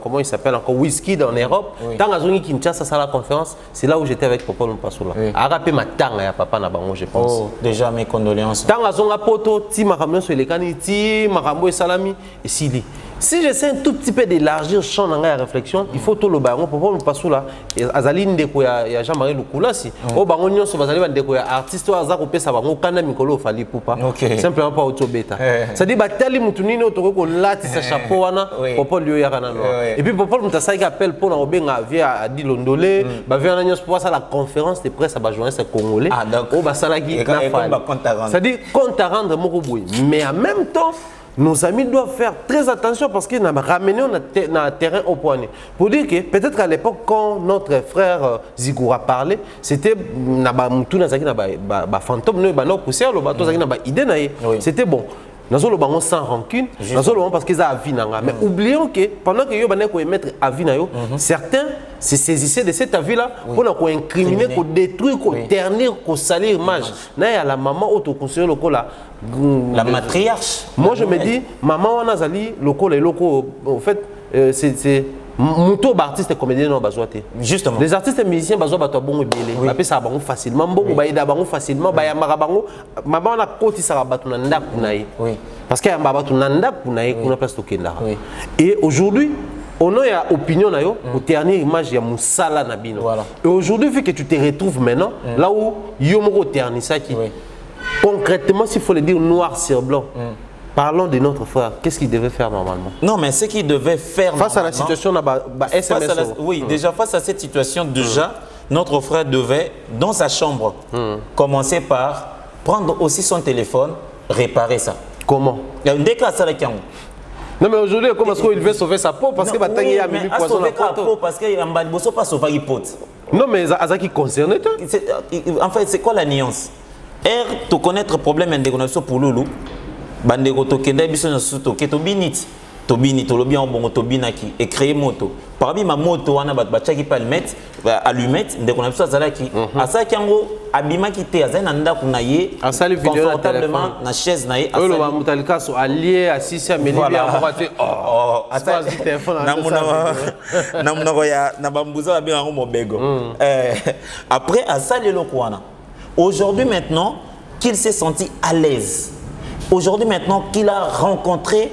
comment il s'appelle encore, Whisky en Europe. Tant que Kinshasa, c'est la conférence, c'est là où j'étais avec Popol Mupasula. À rappeler ma tanga ya papa Nabango, je pense. Oh, déjà mes condoléances. Tant que Zonga Poto, Ti Makamio sur les canines, Ti Makambo et Salami, et Sili. Si j'essaie un tout petit peu d'élargir le champ de la réflexion, il faut tout le baron pour pouvoir me passer là. Azaline de quoi il y a Jean-Marie Lukula si. Au baron nyon sur Azaline de quoi artiste ou Azar au pesa baron kana mikolo fali poupa. Simplement pas auto bêta. Ça dit batali mutunini autour qu'on l'a tissé chapeau wana pour lui yakana no. Et puis pour mutasai qui appelle pour na obenga via Adi Londolé, ba via na nyon pour ça la conférence de presse à ba journaliste congolais. Au ba salaki na fa. Ça dit compte à rendre moko boui. Mais en même temps nos amis doivent faire très attention parce qu'ils nous ramené dans terrain au poignet. Pour dire que peut-être qu'à l'époque, quand notre frère Zigura parlait, c'était fantôme, c'était bon. Nous avons sans rancune, nous avons parce qu'ils ont avis. Mais oublions que pendant que nous avons mettre avis, certains se saisissaient de cet avis-là pour nous incriminer, pour détruire, pour ternir, pour salir l'image. La maman autoconseillère locale, la matriarche. Moi je me dis, maman on a zali locaux et locaux. En fait, c'est Muto artiste et comédien non bazoate. Justement. Les artistes et musiciens bazo bato bongo belé. Après ça bango facilement bongo baïda bango facilement baya marabango. Maman on a côté ça bato nanda kunaï. Oui. Parce qu'il y a bato nanda kunaï kuna place tokenda. Oui. Et aujourd'hui on a une opinion na yo pour ternir image ya musala na bino. Voilà. Et aujourd'hui vu que tu te retrouves maintenant là où yo moko terni ça qui. Concrètement s'il faut le dire noir sur blanc. Parlons de notre frère. Qu'est-ce qu'il devait faire normalement? Non, mais ce qu'il devait faire face à la situation, déjà face à cette situation, notre frère devait, dans sa chambre, commencer par prendre aussi son téléphone, réparer ça. Comment? Il y a une déclaration avec un. Non, mais aujourd'hui, comment est-ce qu'il veut sauver sa peau? Parce qu'il va tailler à minuit poison la peau. Parce qu'il y a un balboso pas sauver la peau. Non, mais Azaki concerne. En fait, c'est quoi la nuance? Tu connaître le problème de pour Loulou. Bande ko tokenda biso na suto ke to binit to lobi en bongo to binaki et créer moto parmi ma moto wana bat bachaki pa allumette ndeko na biso azalaki asaki yango abimaki te azana ndako na ye confortablement na chaise na ye asali lo mutalika so allié asisi ameli bia mokate asali téléphone na munoko ya na bambuza ba bingo mobego après asali loko wana aujourd'hui maintenant qu'il s'est senti à l'aise. Aujourd'hui, maintenant qu'il a rencontré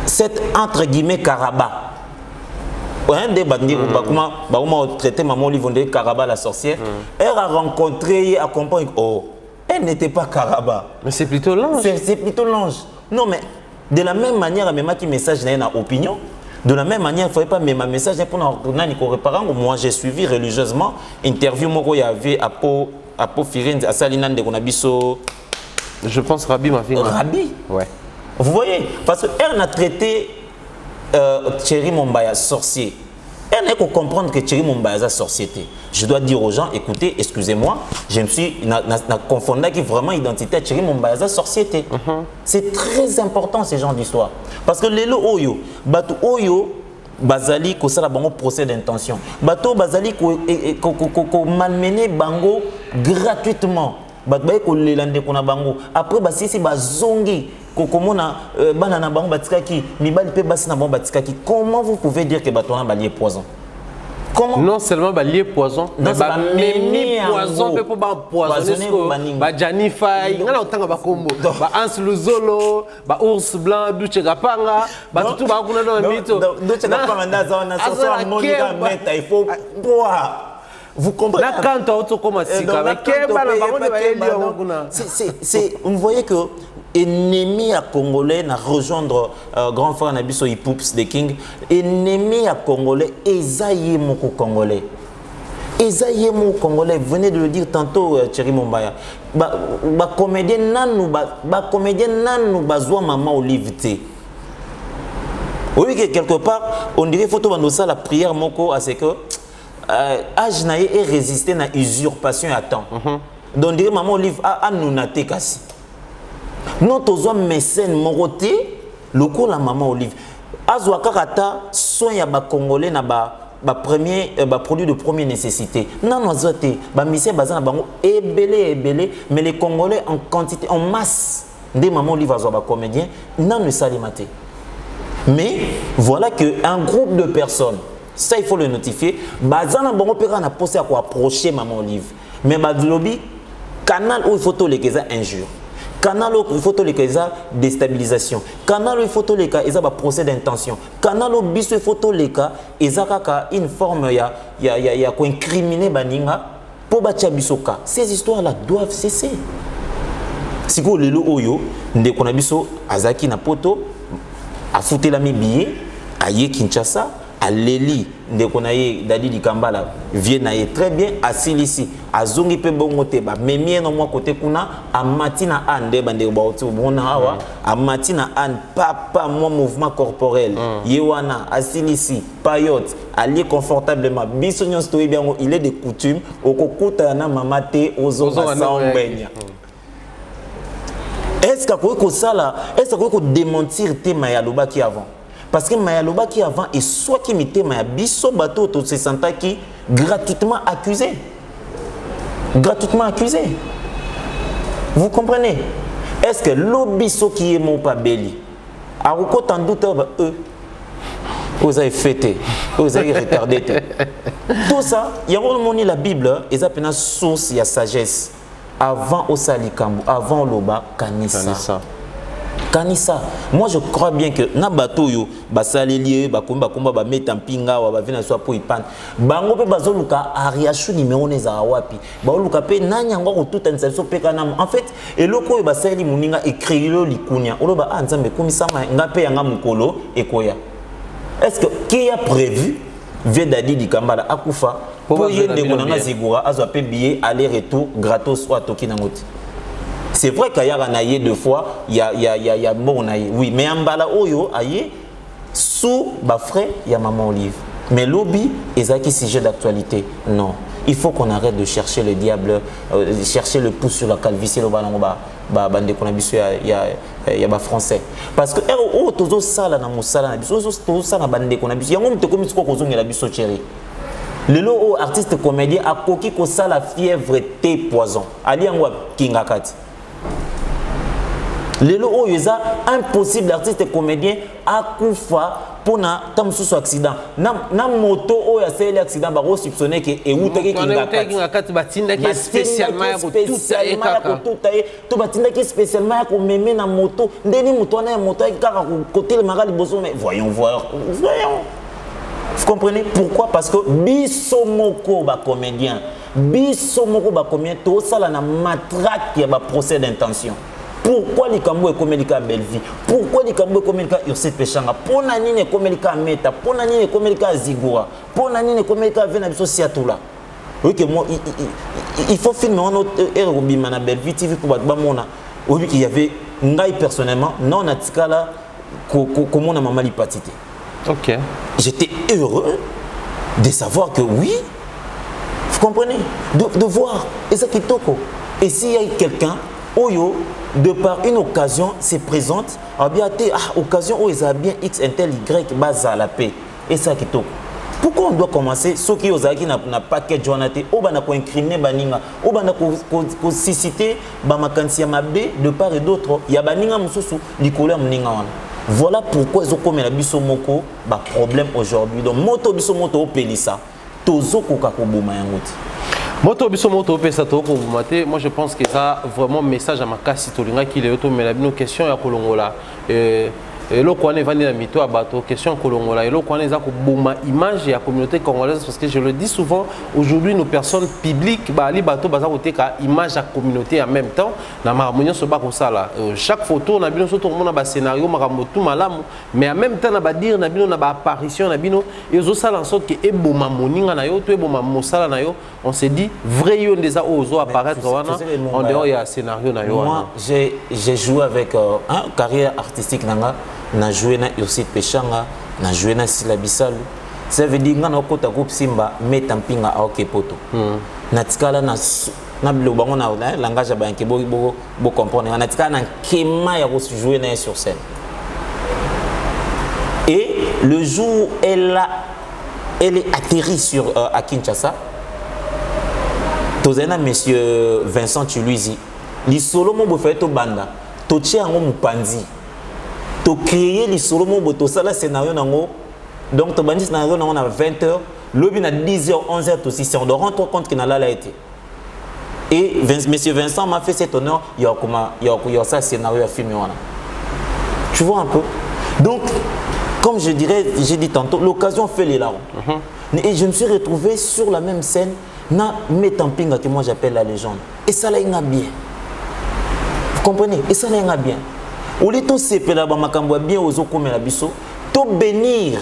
cette entre guillemets Karaba, un des bandits, comment traiter maman Olive, on dit Karaba la sorcière. Elle a rencontré, a compris, oh, elle n'était pas Karaba. Mais c'est plutôt l'ange. C'est plutôt l'ange. Non, mais de la même manière, même qui message n'a une opinion. De la même manière, il ne faudrait pas mettre un message pour nous. Moi, j'ai suivi religieusement interview qu'il y avait à Firenze, à Salinan de Konabiso. Je pense Rabbi m'a fait. Rabbi. Ouais. Vous voyez, parce qu'elle a traité Thierry Mombaya sorcier. Elle n'a qu'à comprendre que Thierry Mombaya est sorcier. Je dois dire aux gens, écoutez, excusez-moi, je me suis confondu qui vraiment identité à Thierry Mombaya est sorcier. C'est très important ces genres d'histoire. Parce que les lots oyo, batu oyo, bazali ko sala bango procès d'intention. Bato bazali ko malmené bango gratuitement. Bato baye ko lelande ko na bango. Après basisi bazongi. Comment banana bango batikaki mibali pe basi na bango batikaki. Comment vous pouvez dire que batona balié poison? Comment? Non seulement balié poison, mais même poison peut pas poisonner ba Janify, ngala otanga ba kombo, ba Ans Luzolo, ba Ours Blanc, Duche Gapanga, ba tout ba kuna dans mito. Duche Gapanga ndaza na soso Monica Meta, il faut boire. Vous comprenez? Vous voyez que ennemi à Congolais n'a rejoindre grand frère Nabiso Hipoups de King. Ennemi à Congolais, Esaïe Moko Congolais. Esaïe Moko Congolais, venez de le dire tantôt, Thierry Mombaya. Ba comédien nanou bazwa maman Olive T. Oui, que quelque part, on dirait photo ça la prière Moko à ce que âge naïe est résisté à usurpation à temps. Donc on dirait maman Olive a nous naté kasi. Non, tous les mécènes moroté, le coup la maman Olive. Azwa karata soin ya ba Congolais na ba produit de première nécessité. Non, non, zoté, ba misé bazana bango ebele, mais les Congolais en quantité, en masse, des maman Olive azwa ba comédien, non ne salimate. Mais voilà que un groupe de personnes, ça il faut le notifier, bazana bango pera na posé à quoi approcher maman Olive. Mais badlobi canal où il faut les injures. Canal où il faut les déstabilisation. Canal où il faut les cas, ils ont un procès d'intention. Canal où il faut les cas, ils ont une forme ya incriminer baninga pour batia bisoka. Ces histoires-là doivent cesser. Si vous le oyo, ndé konabiso azaki na poto, a fouté la mi billet, a ye Kinshasa, à Leli, ndé konaye Dadi Dikambala, vient naye très bien, à Silisi, à Zongi pe bongote, ba memie no moi côté kuna, à Matina Ande bande baotu bona hawa, à Matina Ande, papa moi mouvement corporel, Yewana, à Silisi, Payotte, allié confortablement, bisognon story bien, il est de coutume, au kokuta na mamate, ozo benya. Est-ce qu'il faut démentir tes mayaloba qui avant? Parce que mayaloba qui avant est soit qui mettait mayabiso bateau tout se sentait qui gratuitement accusé. Gratuitement accusé. Vous comprenez? Est-ce que l'obiso qui est mon pas belli? A beaucoup tant doute eux. Vous avez fêté, vous avez retardé. Tout ça, il y a un la Bible, ils appellent source, il y a sagesse. Avant Osalikambu, avant Loba, Kanissa. Kanissa. Moi je crois bien que na bateau yo basalelier bakomba ba metampinga wa bavina so po ipan. Bango pe bazoluka ariashu numéro neza wapi. Ba luka pe nanya ngo tout un so pe kana. En fait, eloko basali muninga ekrilo likunya. Oloba anzambe komisa ngape yanga mukolo ekoya. Est-ce que qui a prévu vient Dadi Dikambala akufa pour yende konanga zigura azo pe billet aller-retour gratos ou atoki nangoti. C'est vrai qu'il y a un deux fois, il y a bon oui, mais en bala oyo aye sous ba frère il y a maman Olive. Mais lobby est sujet d'actualité. Non, il faut qu'on arrête de chercher le diable, chercher le pouce sur la calvitie le ballon bande qu'on a bisu il y a ba français. Parce que oh tozo sala na musala na biso tozo sala bande qu'on a bisu. Yango mte komi ko kozonga la biso chéri. Le lot artiste comédien a koki ko sala fièvre té poison. Ali yango kingakati. Les lots où il y a impossible artiste et comédien à Koufa pour na tam sous accident. Na moto où il y a ces accidents bah on soupçonne que et où t'es qui ngakati batinda qui spécialement tout batinda qui spécialement pour mémé na moto ndeni moto na moto avec car côté le maral bozo mais voyons. Vous comprenez pourquoi? Parce que bisomoko ba comédien, bisomoko ba comédien, tout ça là na matraque qui a ba procès d'intention. Pourquoi les Kambo et Komelika Belleville? Pourquoi les Kambo et Komelika Urset Pechanga? Pour Nanine et Komelika Meta, pour Nanine et Komelika Zigura, pour Nanine et Komelika Venabiso Siatoula. Oui, que moi, il faut filmer un autre Erobima na Belleville TV pour battre Bamona. Oui, qu'il y avait, Ngaï personnellement, non, Natikala, comment on a maman l'hypatité. Ok. J'étais heureux de savoir que oui, vous comprenez, de voir. Et ça qui toko. Et s'il y a quelqu'un, Oyo, de par une occasion, se présente, a bien été, occasion où ils ont bien X, Intel, Y, base à la paix. Et ça qui toko. Pourquoi on doit commencer? Ceux qui ont n'a pas qu'à journalité, ou bien incriminé baninga, ou bien suscité bamakansia mabé de part et d'autre. Il y a baninga mususu likola mninga wana. Voilà pourquoi ils ont comme la bisomoko ba problème aujourd'hui. Donc moto bisomoto au pelisa, tozo koka kobuma yanguti. Moto biso moto pesa to ko bumate. Moi je pense que ça vraiment message à ma kasi tolinga qui le to mais la bino question ya kolongola. Et là, quand on est venu à Mito à bateau, question Kolongola, et là, quand on est à Bouma, image et la communauté congolaise, parce que je le dis souvent, aujourd'hui, nos personnes publiques, les bateaux, image à la communauté en même temps, dans ma harmonie, ce comme ça là. Chaque photo, on a bien tout le monde a un scénario, tout malam, mais en même temps, on a dire, on a une apparition, on a bien, et aux autres, en sorte que Bouma Moninga na yo, tout Bouma Moussala na yo, on s'est dit, vrai, on des a osé apparaître, en dehors, il y a un scénario na yo. Moi, j'ai joué avec une carrière artistique, na joué na Urset Pechanga, na joué na Sila Bisalu. Ça veut dire que na kota groupe Simba metampinga a okepoto. Na tikala na bilobango na langage ba nke bo comprendre. Na tikala na kema ya ko jouer na sur scène. Et le jour elle est atterri sur à Kinshasa. Tozena monsieur Vincent Tuluizi. Li solo mo bo fait to banda. To tche ngo mupanzi. Tu créer les solomo boto ça là scénario nango donc tu bandis scénario nango à 20h lobby à 10h 11h tout si on doit rendre compte que n'a été et monsieur Vincent m'a fait cet honneur il y a ça scénario à filmer voilà tu vois un peu donc comme je dirais j'ai dit tantôt l'occasion fait les larmes et je me suis retrouvé sur la même scène na metampinga que moi j'appelle la légende et ça là il a bien vous comprenez et ça là il a bien. Au lieu de se faire bien aux autres comme la biso, to bénir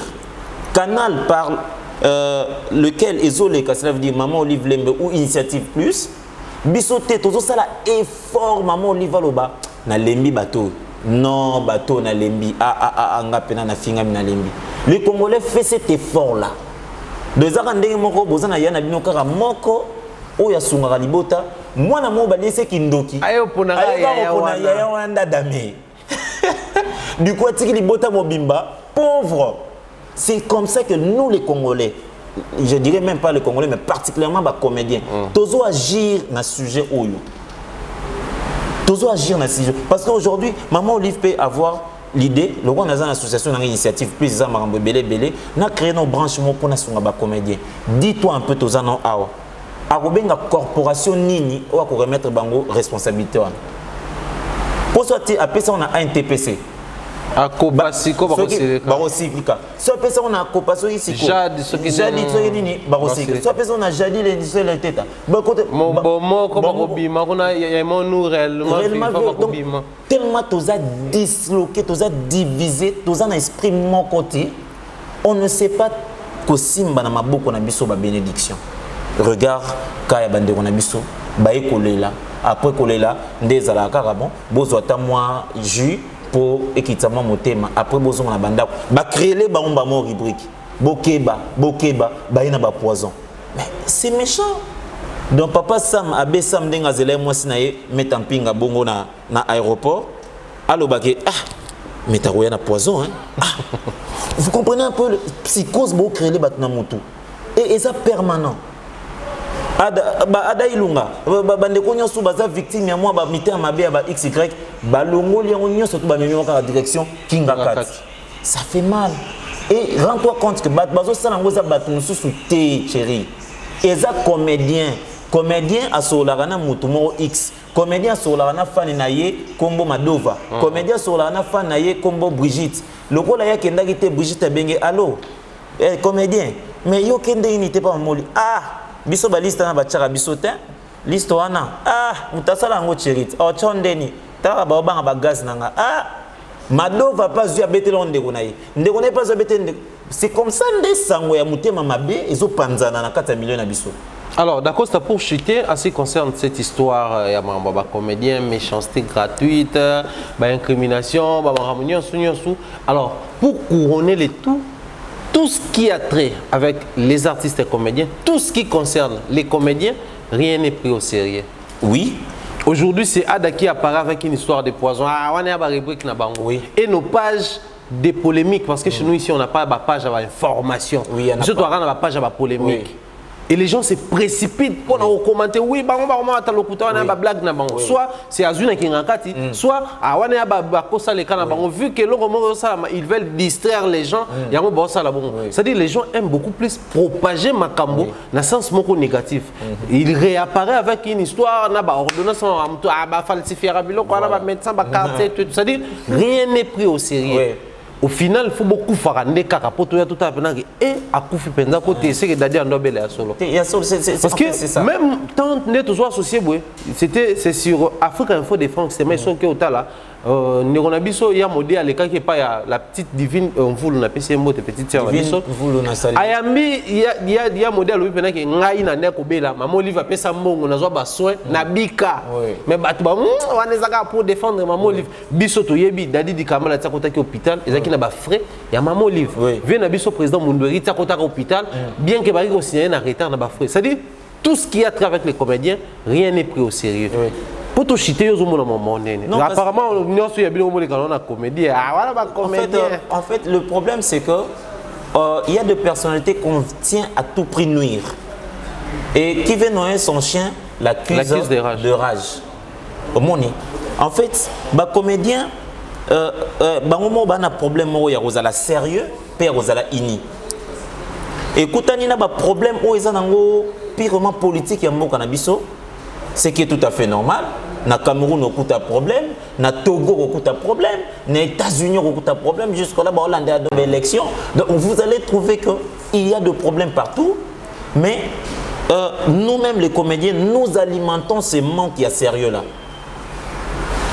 canal par lequel isolé, cela veut dire maman Olive Lembe ou Initiative Plus, biso te tozo sala effort maman Olive Loba na lembi bateau. Non bateau na lembi nga pena na finga na lembi. Les Congolais fait cet effort là. Deux ans ndenge moko bozana yana bino kaka moko oya sunga libota mwana mo balese kindoki. Ayo pona ya wanda dame. Du coup, pauvre. C'est comme ça que nous, les Congolais, je dirais même pas les Congolais, mais particulièrement les comédiens, tous agir dans ce sujet. Tous agir dans ce sujet. Parce qu'aujourd'hui, Maman Olive peut avoir l'idée, le roi dans une association, dans une initiative, plus de Marambo Belé Belé, n'a créé nos branchements pour les comédiens. Dis-toi un peu, tous en awa. Arobenga corporation nini, ou à remettre bango responsabilité. Pour ça, après ça, on a un TPC. A Kobasi, Barocyclica. Soit après ça, on a Kopaso ici. Jade, ce qui Jadi, Barocyclica. Soit après ça, on a Jadi, les têtes. Tellement tous a disloqué, tous a divisé, tous a un esprit mon côté. On ne sait pas que Simba n'a pas beaucoup de bénédiction. Regarde, Kaya Bande Konabiso, Baé Kolela. Après Kolela, des à la carabon, Bozota moi, jus. Pour équitement mon thème après besoin na banda ba créer les baomba mon rubrique bokeba ba ina ba poison mais c'est méchant donc papa Sam abe Sam denga zele moi sinaye metampinga bongo na aéroport allo baké mais ta na poison hein vous comprenez un peu le psychose bo créer les batna mutu et ça permanent ada ilunga bande ko nyoso baza victime ya moi ba mité mabe ba xy ba longoli yango nyoso to ba nyonyo ka direction kinga kat ça fait mal et rends-toi compte que bazo sala ngoza batu mususu te chérie et ça comédien a sola na mutu mo x comédien sola na fan na ye kombo Madova comédien sola na fan na ye kombo Brigitte lokola ya kendaki te Brigitte benge allo comédien mais yo kende n'était pas moli biso ba liste na ba tchara biso te liste wana mutasala ngo chérite chondeni ta ba banga ba gaz nanga Mado va pas jouer à Betelon de Gonaï. Ne connaît pas à Betelon. C'est comme ça, des sangs et Moutema Mabé et Zopanzana na 4 millions d'habitants. Alors, d'accord, c'est pour chuter en ce qui concerne cette histoire, il y a un comédien, méchanceté gratuite, incrimination, alors, pour couronner les tout ce qui a trait avec les artistes et comédiens, tout ce qui concerne les comédiens, rien n'est pris au sérieux. Oui. Aujourd'hui, c'est Ada qui apparaît avec une histoire de poison. On est à la rubrique. Oui. Et nos pages de polémiques, parce que chez nous ici, on n'a pas de page à information. Oui, il y en a surtout, on a la page à polémique. Oui. Et les gens se précipitent pour commenter. Oui, soit c'est Azuna qui est soit vu que ils veulent distraire les gens. C'est-à-dire que les gens aiment beaucoup plus propager Makambo dans le sens négatif. Il réapparaît avec une histoire, ordonnance, falsifier, c'est-à-dire rien n'est pris au sérieux. Au final, il faut beaucoup faire un écart pour tout à l'heure et à Koufi Penza côté c'est que d'ailleurs on doit solo. Parce que même tant net toujours associé c'est sur Afrique Info de France c'est mais son que au là Neronabiso il y a modèle à l'écart qui est pas la petite divine on vous on appelle c'est mot de petite sœur Nabiso. Ayambi il y a modèle oui pendant que ngai na ndeko bela maman Olive pesa mbongo na zo ba soin na bika mais batu ba on ezaka pour défendre maman Olive biso to yebi dadi di kamala ta kota ki hôpital ezaki na ba frais ya maman Olive vient na biso président Mundweri ta kota ka hôpital bien que bari ko signer na retard na ba frais c'est à dire tout ce qui a trait avec les comédiens rien n'est pris au sérieux. Pour tout chiter, apparemment, on a comédie. En fait, le problème, c'est que il y a des personnalités qu'on tient à tout prix nuire. Et qui veut noyer son chien, l'accuse de rage. En fait, les comédiens, il y a un problème, il y a un sérieux, il y a un ini. Et quand il y a un problème, il y a un purement politique, ce qui est tout à fait normal. Na Cameroun, on a un problème. Na Togo, on a un problème. Na États-Unis, on a un problème. Jusqu'à là, on a une élection. Donc, vous allez trouver qu'il y a des problèmes partout. Mais nous-mêmes, les comédiens, nous alimentons ces manques qui sont sérieux là.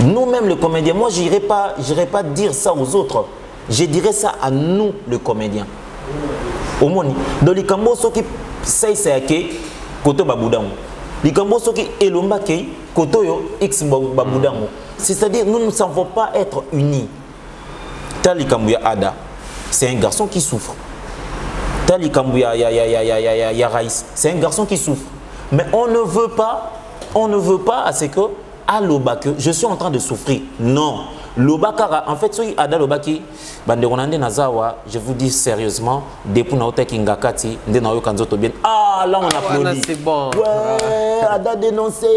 Nous-mêmes, les comédiens, moi, je n'irai pas dire ça aux autres. Je dirais ça à nous, les comédiens. Au monde. Dans les Cambos, ceux qui c'est que Koto Baboudan. Les Cambos, ceux qui Elomba Kei, Koto X Baboudan. C'est-à-dire, nous ne savons pas être unis. Tali Kambouya Ada, c'est un garçon qui souffre. Tali Kambouya ya Raïs, c'est un garçon qui souffre. Mais on ne veut pas à ce que à Loba que je suis en train de souffrir. Non. Loba en fait, celui Ada Loba qui Banderonande Nazawa, je vous dis sérieusement, depuis Naota Kingakati, Ndenayo Kanzoto bien. Ah là on applaudit. C'est bon. Ouais, Ada dénoncé.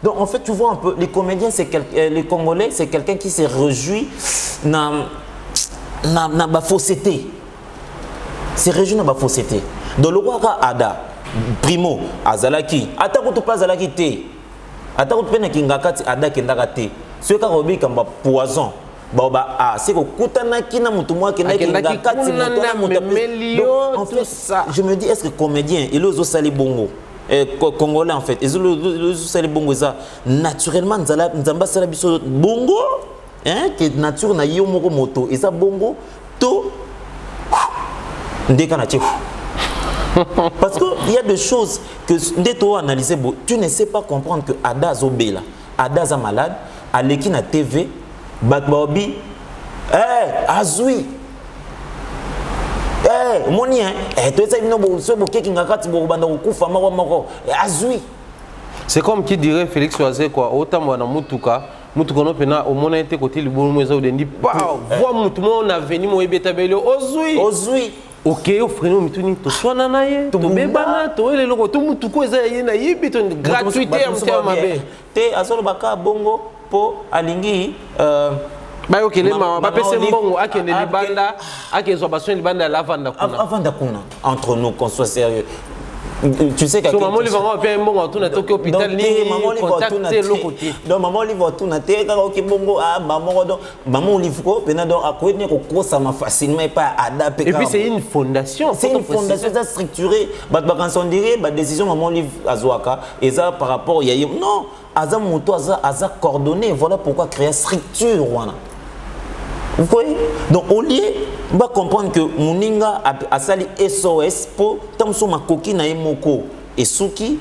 Donc en fait, tu vois un peu, les comédiens, les Congolais, c'est quelqu'un qui s'est réjoui na fausseté. C'est réjoui na fausseté. Donc le roi Ada, primo, Azalaki, attends que pas Azalaki te. Attends que tu Kingakati Ada Kendakati. Ce qui est comme poison, c'est que je me dis, est-ce que comédien, il ose salir bongo, congolais en fait, ils ose salir bongo ça naturellement, nzamba sala biso bongo, hein, que nature na yo moko moto, et ça bongo, to, ndeka na tchef. Parce qu'il y a des choses que tu as analysées, tu ne sais pas comprendre que Ada Zobela, Ada est malade. À l'équipe na TV, Batbaobi, Azui, Moni, c'est comme qui dirait Félix Oazé quoi, autant moi dans Mutuka, Mutuka no pena au monde était côté le bon moisa ou dendi, vois Mutuka on a venu moi betabelo, Ozui. Ok, au frère, mais tu n'es pas soit nanaye, tu bébana, tu es le logo, tu Mutuka est na yibi, tu gratuité am te amabe. Te azolo baka bongo. Po alingi ba yo kele ma ba pese mbongo akende libanda akezo basoni libanda la vanda kuna avant kuna entre nous qu'on soit sérieux Tu sais que maman livre va bien bon à tout na toki hôpital ni contacter le côté. Donc maman livre tout na te ka ok bongo ah maman livre ko pena donc à quoi ne ko ça m'a facilement pas adapté. Et puis c'est une fondation. C'est une fondation ça structurée. Bah quand on dirait bah décision maman livre azwaka et ça par rapport il y a non aza moto aza coordonné voilà pourquoi créer structure voilà. Vous voyez? Donc au lieu de comprendre que Mouninga a sali SOS pour tamso makoki na emoko et suki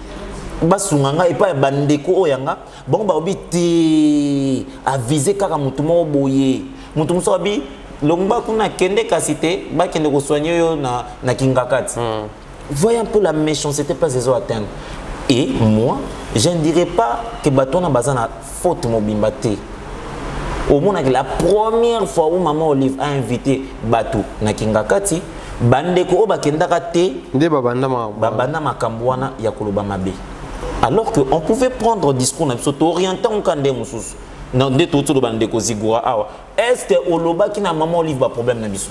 basunganga et pas bandeko oyanga bon ba obiti aviser kaka mutumo boye mutumo so abi longba kuna kende kasite ba kende ko soigner yo na kingakati. Voyez un peu la méchanceté pas ces atteindre. Et moi je ne dirais pas que batona bazana faute mobimbate. Au moins la première fois où maman Olive a invité Batou na Kingakati, bandeko o bakenda kate nde babanda makambwana ya koloba mabe. Alors que on pouvait prendre discours na biso to orienter on kande mususu. Na nde to to bandeko zigura awa. Est-ce que oloba ki na maman Olive ba problème na biso?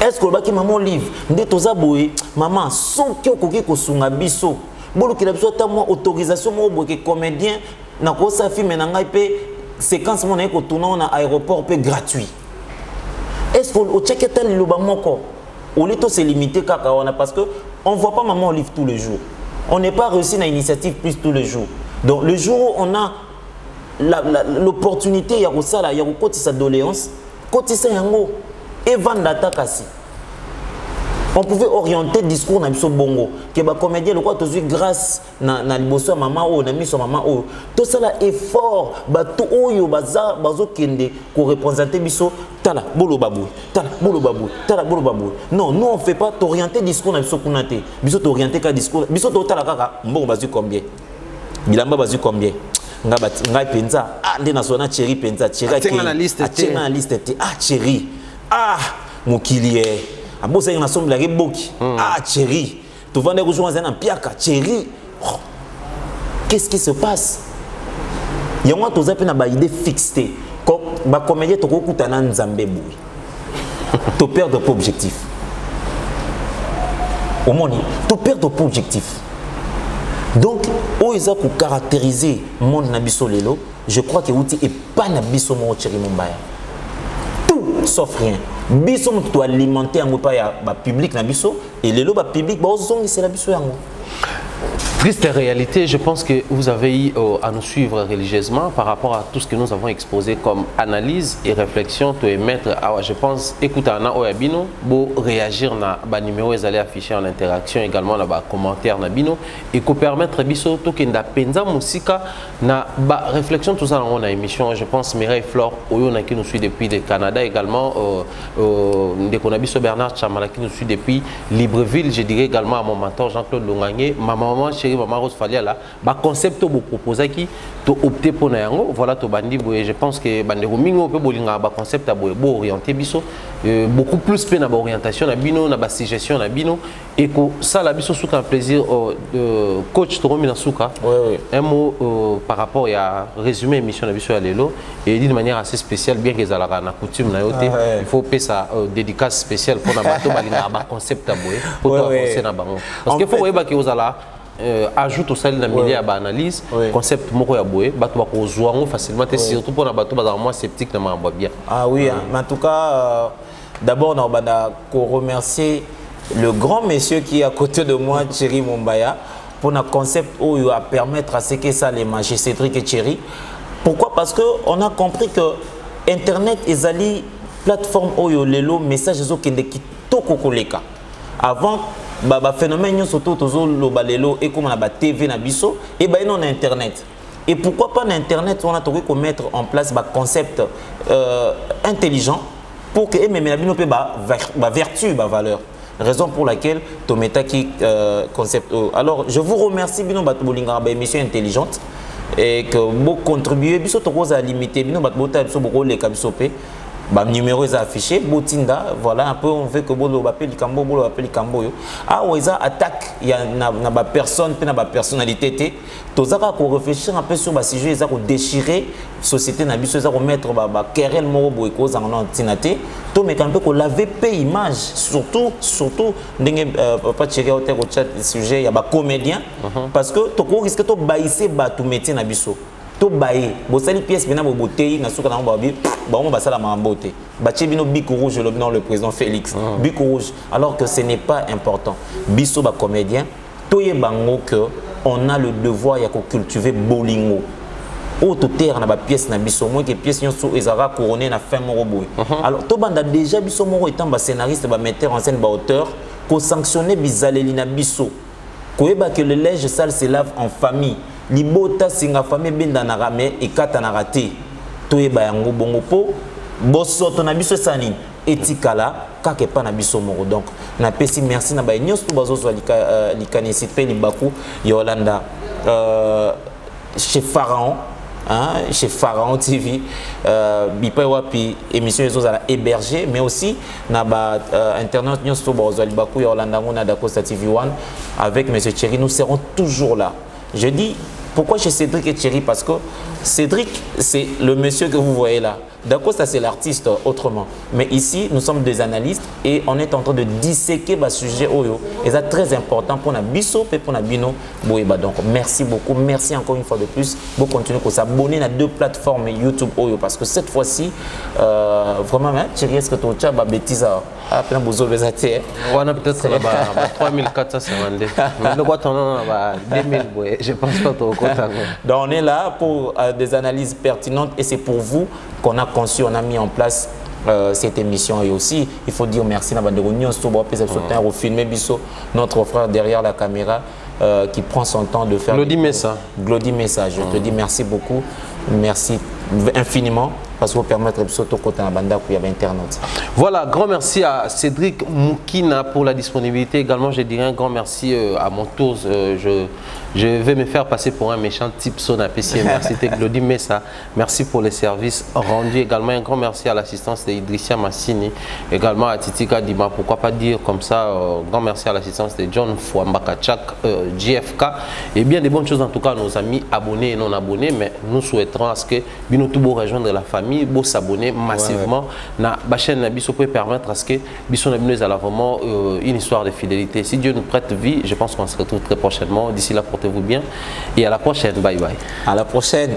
Est-ce que oloba ki maman Olive nde toza boye maman soki okoki kosunga biso. Bolo ki la biso ta moi autorisation mo boke comédien na ko sa film na ngai pe séquence mon eko tourner na aéroport peu gratuit. Est-ce qu'on check tel le bamoko au lieu de se limiter kaka on a parce que on voit pas maman Olive tous les jours. On n'est pas reçu na initiative plus tous les jours. Donc le jour où on a l'opportunité ya kosala ya kokotisa doléance kotisa yango et vendre kasi. On pouvait orienter le discours na biso bongo que ba comédien le quoi tozui grâce na liboso maman o na miso maman o tout ça là effort ba to oyo baza bazo kende ko représenter biso tala bolo babou tala bolo babou tala bolo babou. Non, nous on fait pas t'orienter discours na biso kunate biso t'orienter ka discours biso to tala kaka mbongo bazu combien bilamba bazu combien ngai penza ah nde national chéri penza chéri qui na liste te ah chéri ah mokilier ah bon ça y en a somme la reboki ah chéri tu vas rejoindre un piaka chéri qu'est-ce qui se passe il y a moi tous appels na ba idée fixée comme ba comédien to kokuta na nzambe boui to perdre pas objectif au monde to perdre pas objectif donc oisa pour caractériser monde na biso lelo je crois que outil est pas na biso mo chéri mombaya tout sauf rien biso mo to alimenter en pas ya ba public na biso et lelo ba public ba ozongi c'est la biso yango. Triste réalité, je pense que vous avez eu à nous suivre religieusement par rapport à tout ce que nous avons exposé comme analyse et réflexion. Tu émettre, je pense, écoute, Anna Oyabino, pour réagir na ba numéro, ils allaient afficher en interaction également na ba commentaire na bino et qu'on permettre biso to kenda penza musika na ba réflexion tout ça dans la émission. Je pense Mireille Flore Oyona qui nous suit depuis le Canada également, de Konabiso Bernard Chamala qui nous suit depuis Libreville. Je dirais également à mon mentor Jean-Claude Longagné, ma maman chérie. Maman Rose Falia là, bah concept au proposé qui to opté pour nayango, voilà to bandi boye. Je pense que bandi romingo peut bolinga bah concept à boye, bo orienté biso, beaucoup plus peine à orientation na bino, na suggestion na bino et que ça la biso sous un plaisir coach Toromi Nasuka. Un mot par rapport à résumé émission na biso à lelo et d'une manière assez spéciale bien que ça la na coutume na yote, il faut payer sa dédicace spéciale pour na bato balinga bah concept à boye pour avancer na bango. Parce que faut voir que vous allez ajoute au salle de milieu à analyse concept moko ya boye bato ba ko zoango facilement et surtout pour na bato ba moins sceptique na mamba bien. Ah oui, mais en tout cas d'abord on va remercier le grand monsieur qui est à côté de moi Thierry Mombaya pour notre concept où à permettre à ce que ça les manger Cédric et Thierry. Pourquoi? Parce que on a compris que internet est ali plateforme oyo lelo message zo kende ki toko koleka. Avant ba phénomène surtout toujours le balelo et comme on a ba TV na biso et ba non internet et pourquoi pas na internet on a trouvé qu'on mettre en place ba concept intelligent pour que même la bino pe ba vertu ba valeur raison pour laquelle to meta qui concept alors je vous remercie bino ba bolinga ba émission intelligente et que beaucoup contribuer biso to cause à limiter bino ba bota biso beaucoup les kabiso pe numéro est affiché, Botinda, voilà un peu on veut que Bolo appelle Likambo, Bolo appelle Likambo. Ah ouais, ça attaque, il y a na personne, puis na personnalité. Tous ça qu'on réfléchir un peu sur le sujet, ça qu'on déchirer société na biso, ça qu'on mettre querelle moro boy cause en antinaté. Tout mais quand qu'on laver paix image, surtout ndenge papa Thierry au chat sujet, il y a ba comédien parce que to ko risque to baisser ba tout métier na biso. To baye bosali pièce bina boboteyi na suka na babi ba on basala mambote bache bino bic rouge le président Félix bic rouge alors que ce n'est pas important biso ba comédien toye bango que on a le devoir ya ko cultiver bolingo auto terre na ba pièce na biso moi que pièce nyonso ezara couronné na fin moko boy alors to banda déjà biso moko étant ba scénariste ba metteur en scène ba auteur ko sanctionner bizaleli na biso ko eba que le linge sale se lave en famille libota singa famille benda na rame et kata na raté to eba yango bongo po bosoto na biso sani etikala kake pa na biso moko donc na pesi merci na ba nyonso bazo zo likanisi pe libaku Yolanda chez Pharaon chez Pharaon TV bipa wapi émission les autres à héberger mais aussi na ba internet nyonso bazo libaku Yolanda ngona d'Acosta TV1 avec monsieur Thierry nous serons toujours là. Je dis pourquoi chez Cédric et Thierry parce que Cédric c'est le monsieur que vous voyez là. D'Acosta c'est l'artiste autrement. Mais ici nous sommes des analystes et on est en train de disséquer le sujet Oyo. Et c'est très important pour Nabiso et pour Nabino Boeba. Donc merci beaucoup, merci encore une fois de plus. Vous continuez à s'abonner à 2 plateformes YouTube Oyo parce que cette fois-ci vraiment Thierry est-ce que tu as des bêtises à peine vous avez on a peut-être 3452. Mais le quoi on a 2000 je pense pas au compte. Donc on est là pour des analyses pertinentes et c'est pour vous qu'on a conçu, on a mis en place cette émission et aussi il faut dire merci à notre frère derrière la caméra qui prend son temps de faire Glody Messa. Glody Messa, je te dis merci beaucoup, merci infiniment parce que vous permettre de sauter côté la bande où il y avait Internet. Voilà, grand merci à Cédric Moukina pour la disponibilité. Également, je dirais un grand merci à mon tour. Je vais me faire passer pour un méchant type Sonapécier. Merci Glody Messa. Merci pour les services rendus. Également, un grand merci à l'assistance d'Idrissia Massini. Également à Titika Dima. Pourquoi pas dire comme ça, grand merci à l'assistance de John Fouambakachak, JFK. Et bien des bonnes choses en tout cas à nos amis abonnés et non abonnés. Mais nous souhaiterons à ce que Binotoubo rejoindre la famille, beau s'abonner massivement. Na la chaîne Nabiso peut permettre à ce que Bisson Nabino a vraiment une histoire de fidélité. Si Dieu nous prête vie, je pense qu'on se retrouve très prochainement. D'ici là, portez-vous bien et à la prochaine. Bye bye. À la prochaine.